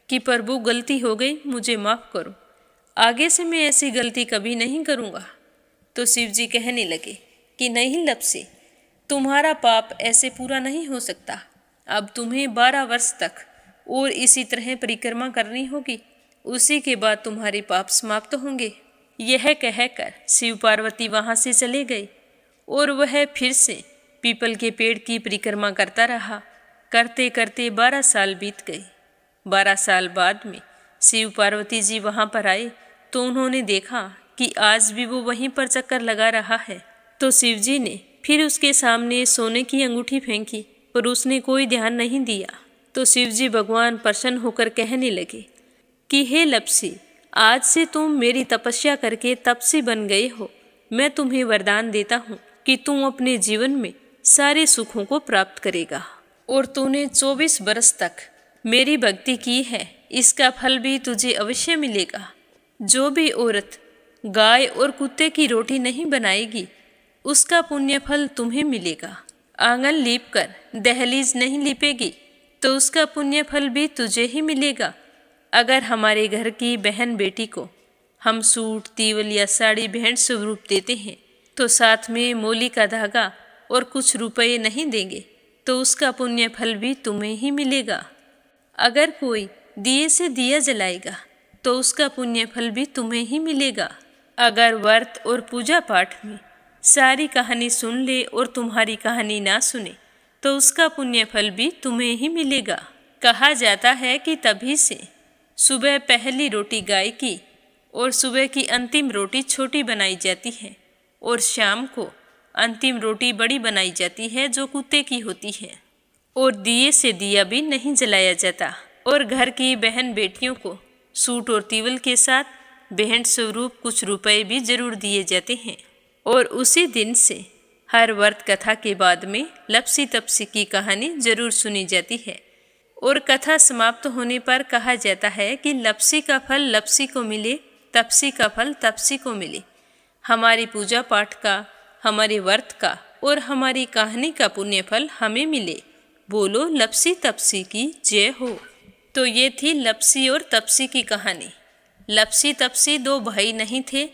कि प्रभु, गलती हो गई, मुझे माफ़ करो, आगे से मैं ऐसी गलती कभी नहीं करूँगा। तो शिवजी कहने लगे कि नहीं लपसी, तुम्हारा पाप ऐसे पूरा नहीं हो सकता, अब तुम्हें 12 वर्ष तक और इसी तरह परिक्रमा करनी होगी, उसी के बाद तुम्हारे पाप समाप्त होंगे। यह कहकर शिव पार्वती वहाँ से चले गए और वह फिर से पीपल के पेड़ की परिक्रमा करता रहा। करते करते 12 साल बीत गए। 12 साल बाद में शिव पार्वती जी वहाँ पर आए तो उन्होंने देखा कि आज भी वो वहीं पर चक्कर लगा रहा है। तो शिवजी ने फिर उसके सामने सोने की अंगूठी फेंकी पर उसने कोई ध्यान नहीं दिया। तो शिवजी भगवान प्रसन्न होकर कहने लगे कि हे लपसी, आज से तुम मेरी तपस्या करके तपसी बन गए हो। मैं तुम्हें वरदान देता हूँ कि तुम अपने जीवन में सारे सुखों को प्राप्त करेगा, और तूने 24 बरस तक मेरी भक्ति की है, इसका फल भी तुझे अवश्य मिलेगा। जो भी औरत गाय और कुत्ते की रोटी नहीं बनाएगी, उसका पुण्य फल तुम्हें मिलेगा। आंगन लीप कर दहलीज नहीं लीपेगी तो उसका पुण्य फल भी तुझे ही मिलेगा। अगर हमारे घर की बहन बेटी को हम सूट, तीवल या साड़ी भेंट स्वरूप देते हैं तो साथ में मोली का धागा और कुछ रुपये नहीं देंगे तो उसका पुण्य फल भी तुम्हें ही मिलेगा। अगर कोई दिए से दिया जलाएगा तो उसका पुण्य फल भी तुम्हें ही मिलेगा। अगर व्रत और पूजा पाठ में सारी कहानी सुन ले और तुम्हारी कहानी ना सुने तो उसका पुण्य फल भी तुम्हें ही मिलेगा। कहा जाता है कि तभी से सुबह पहली रोटी गाय की और सुबह की अंतिम रोटी छोटी बनाई जाती है और शाम को अंतिम रोटी बड़ी बनाई जाती है जो कुत्ते की होती है। और दिए से दिया भी नहीं जलाया जाता और घर की बहन बेटियों को सूट और तीवल के साथ भेंट स्वरूप कुछ रुपए भी जरूर दिए जाते हैं। और उसी दिन से हर व्रत कथा के बाद में लपसी तपसी की कहानी जरूर सुनी जाती है और कथा समाप्त होने पर कहा जाता है कि लपसी का फल लपसी को मिले, तपसी का फल तपसी को मिले। हमारी पूजा पाठ का, हमारे व्रत का और हमारी कहानी का पुण्य फल हमें मिले। बोलो लपसी तपसी की जय हो। तो ये थी लपसी और तपसी की कहानी। लपसी तपसी 2 भाई नहीं थे।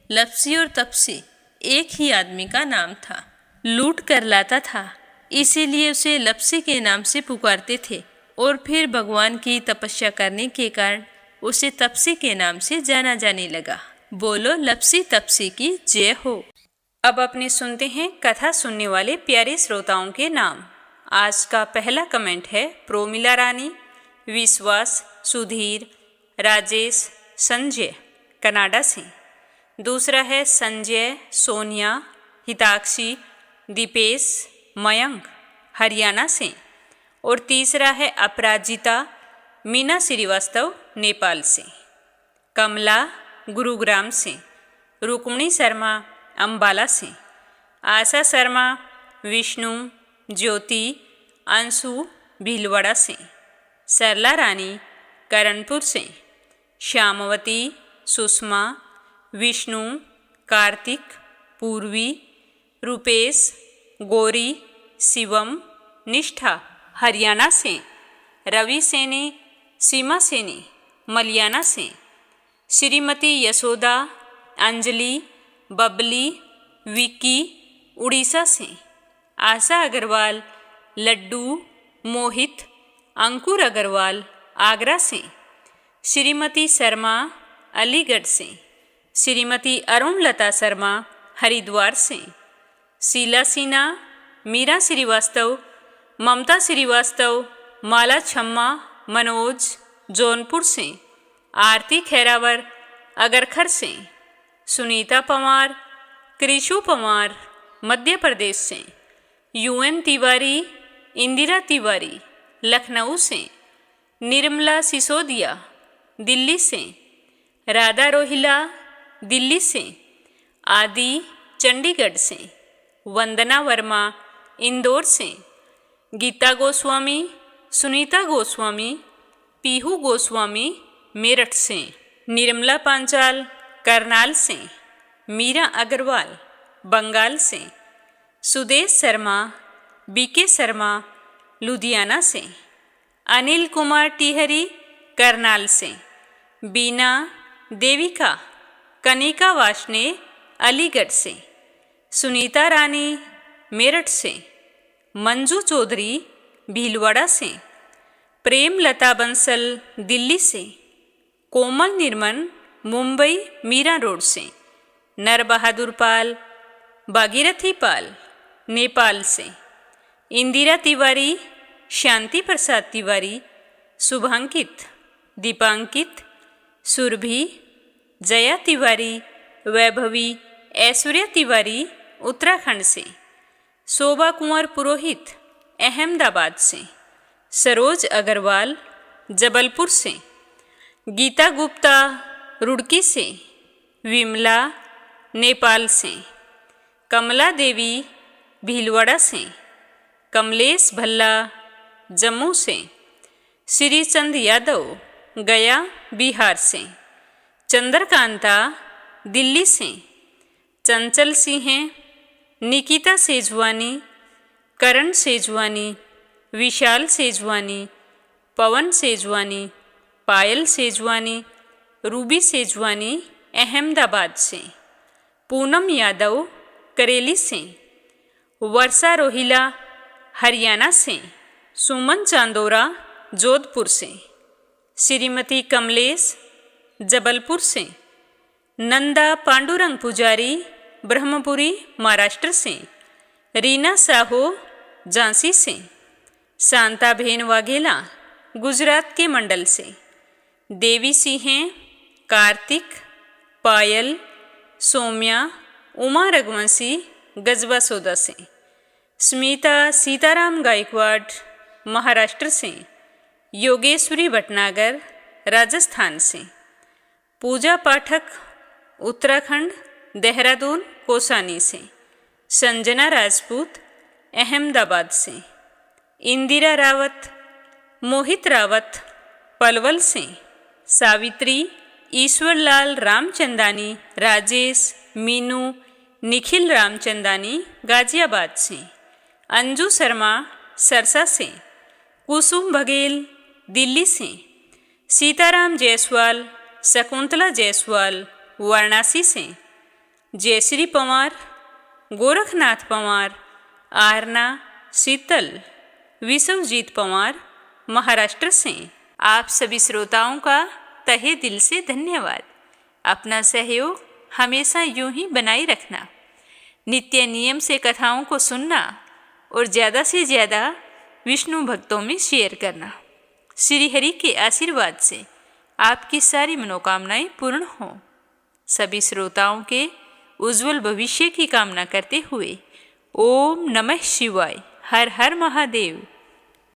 लपसी और तपसी एक ही आदमी का नाम था। लूट कर लाता था, इसीलिए उसे लपसी के नाम से पुकारते थे और फिर भगवान की तपस्या करने के कारण उसे तपसी के नाम से जाना जाने लगा। बोलो लपसी तपसी की जय हो। अब अपने सुनते हैं कथा सुनने वाले प्यारे श्रोताओं के नाम। आज का पहला कमेंट है प्रोमिला रानी, विश्वास, सुधीर, राजेश, संजय कनाडा से। दूसरा है संजय, सोनिया, हिताक्षी, दीपेश, मयंक हरियाणा से। और तीसरा है अपराजिता, मीना श्रीवास्तव नेपाल से। कमला गुरुग्राम से, रुक्मिणी शर्मा अंबाला से, आशा शर्मा विष्णु, ज्योति, अंशु भीलवाड़ा से, सरला रानी करणपुर से, श्यामवती, सुषमा, विष्णु, कार्तिक, पूर्वी, रूपेश, गौरी, शिवम, निष्ठा हरियाणा से, रवि सैनी, सीमा सैनी मलियाना से, श्रीमती यशोदा, अंजलि, बबली, विक्की उड़ीसा से, आशा अग्रवाल, लड्डू, मोहित, अंकुर अग्रवाल आगरा से, श्रीमती शर्मा अलीगढ़ से, श्रीमती अरुणलता शर्मा हरिद्वार से, शीला सिन्हा, मीरा श्रीवास्तव, ममता श्रीवास्तव, माला छम्मा, मनोज जौनपुर से, आरती खैरावर अगरखर से, सुनीता पवार, कृषु पवार मध्य प्रदेश से, यूएन तिवारी, इंदिरा तिवारी लखनऊ से, निर्मला सिसोदिया दिल्ली से, राधा रोहिला दिल्ली से, आदि चंडीगढ़ से, वंदना वर्मा इंदौर से, गीता गोस्वामी, सुनीता गोस्वामी, पीहू गोस्वामी मेरठ से, निर्मला पांचाल करनाल से, मीरा अग्रवाल बंगाल से, सुदेश शर्मा, बीके शर्मा लुधियाना से, अनिल कुमार टिहरी करनाल से, बीना देविका कनिका वाशने अलीगढ़ से, सुनीता रानी मेरठ से, मंजू चौधरी भीलवाड़ा से, प्रेम लता बंसल दिल्ली से, कोमल निर्मन मुंबई मीरा रोड से, नर बहादुर पाल भागीरथी पाल नेपाल से, इंदिरा तिवारी, शांति प्रसाद तिवारी, शुभांकित, दीपांकित, सुरभि, जया तिवारी, वैभवी, ऐश्वर्या तिवारी उत्तराखंड से, शोभा कुंवर पुरोहित अहमदाबाद से, सरोज अग्रवाल जबलपुर से, गीता गुप्ता रुड़की से, विमला नेपाल से, कमला देवी भीलवाड़ा से, कमलेश भल्ला जम्मू से, श्रीचंद यादव गया बिहार से, चंद्रकांता दिल्ली से, चंचल सिंह, निकिता सेजवानी, करण सेजवानी, विशाल सेजवानी, पवन सेजवानी, पायल सेजवानी, रूबी सेजवानी अहमदाबाद से, पूनम यादव करेली से, वर्षा रोहिला हरियाणा से, सुमन चांदोरा जोधपुर से, श्रीमती कमलेश जबलपुर से, नंदा पांडुरंग पुजारी ब्रह्मपुरी महाराष्ट्र से, रीना साहो झांसी से, शांता भेन वाघेला गुजरात के मंडल से, देवी सिंह, कार्तिक, पायल, सौम्या, उमा रघुवंशी गजबा सौदा से, स्मिता सीताराम गायकवाड़ महाराष्ट्र से, योगेश्वरी भटनागर राजस्थान से, पूजा पाठक उत्तराखंड देहरादून कोसानी से, संजना राजपूत अहमदाबाद से, इंदिरा रावत, मोहित रावत पलवल से, सावित्री, ईश्वरलाल रामचंदानी, राजेश, मीनू, निखिल रामचंदानी गाजियाबाद से, अंजू शर्मा सरसा से, कुसुम बघेल दिल्ली से, सीताराम जायसवाल, शकुंतला जायसवाल वाराणसी से, जयश्री पवार, गोरखनाथ पवार, आरना, शीतल, विश्वजीत पवार महाराष्ट्र से। आप सभी श्रोताओं का तहे दिल से धन्यवाद। अपना सहयोग हमेशा यूं ही बनाए रखना, नित्य नियम से कथाओं को सुनना और ज़्यादा से ज़्यादा विष्णु भक्तों में शेयर करना। श्री हरि के आशीर्वाद से आपकी सारी मनोकामनाएं पूर्ण हों। सभी श्रोताओं के उज्जवल भविष्य की कामना करते हुए ओम नमः शिवाय, हर हर महादेव।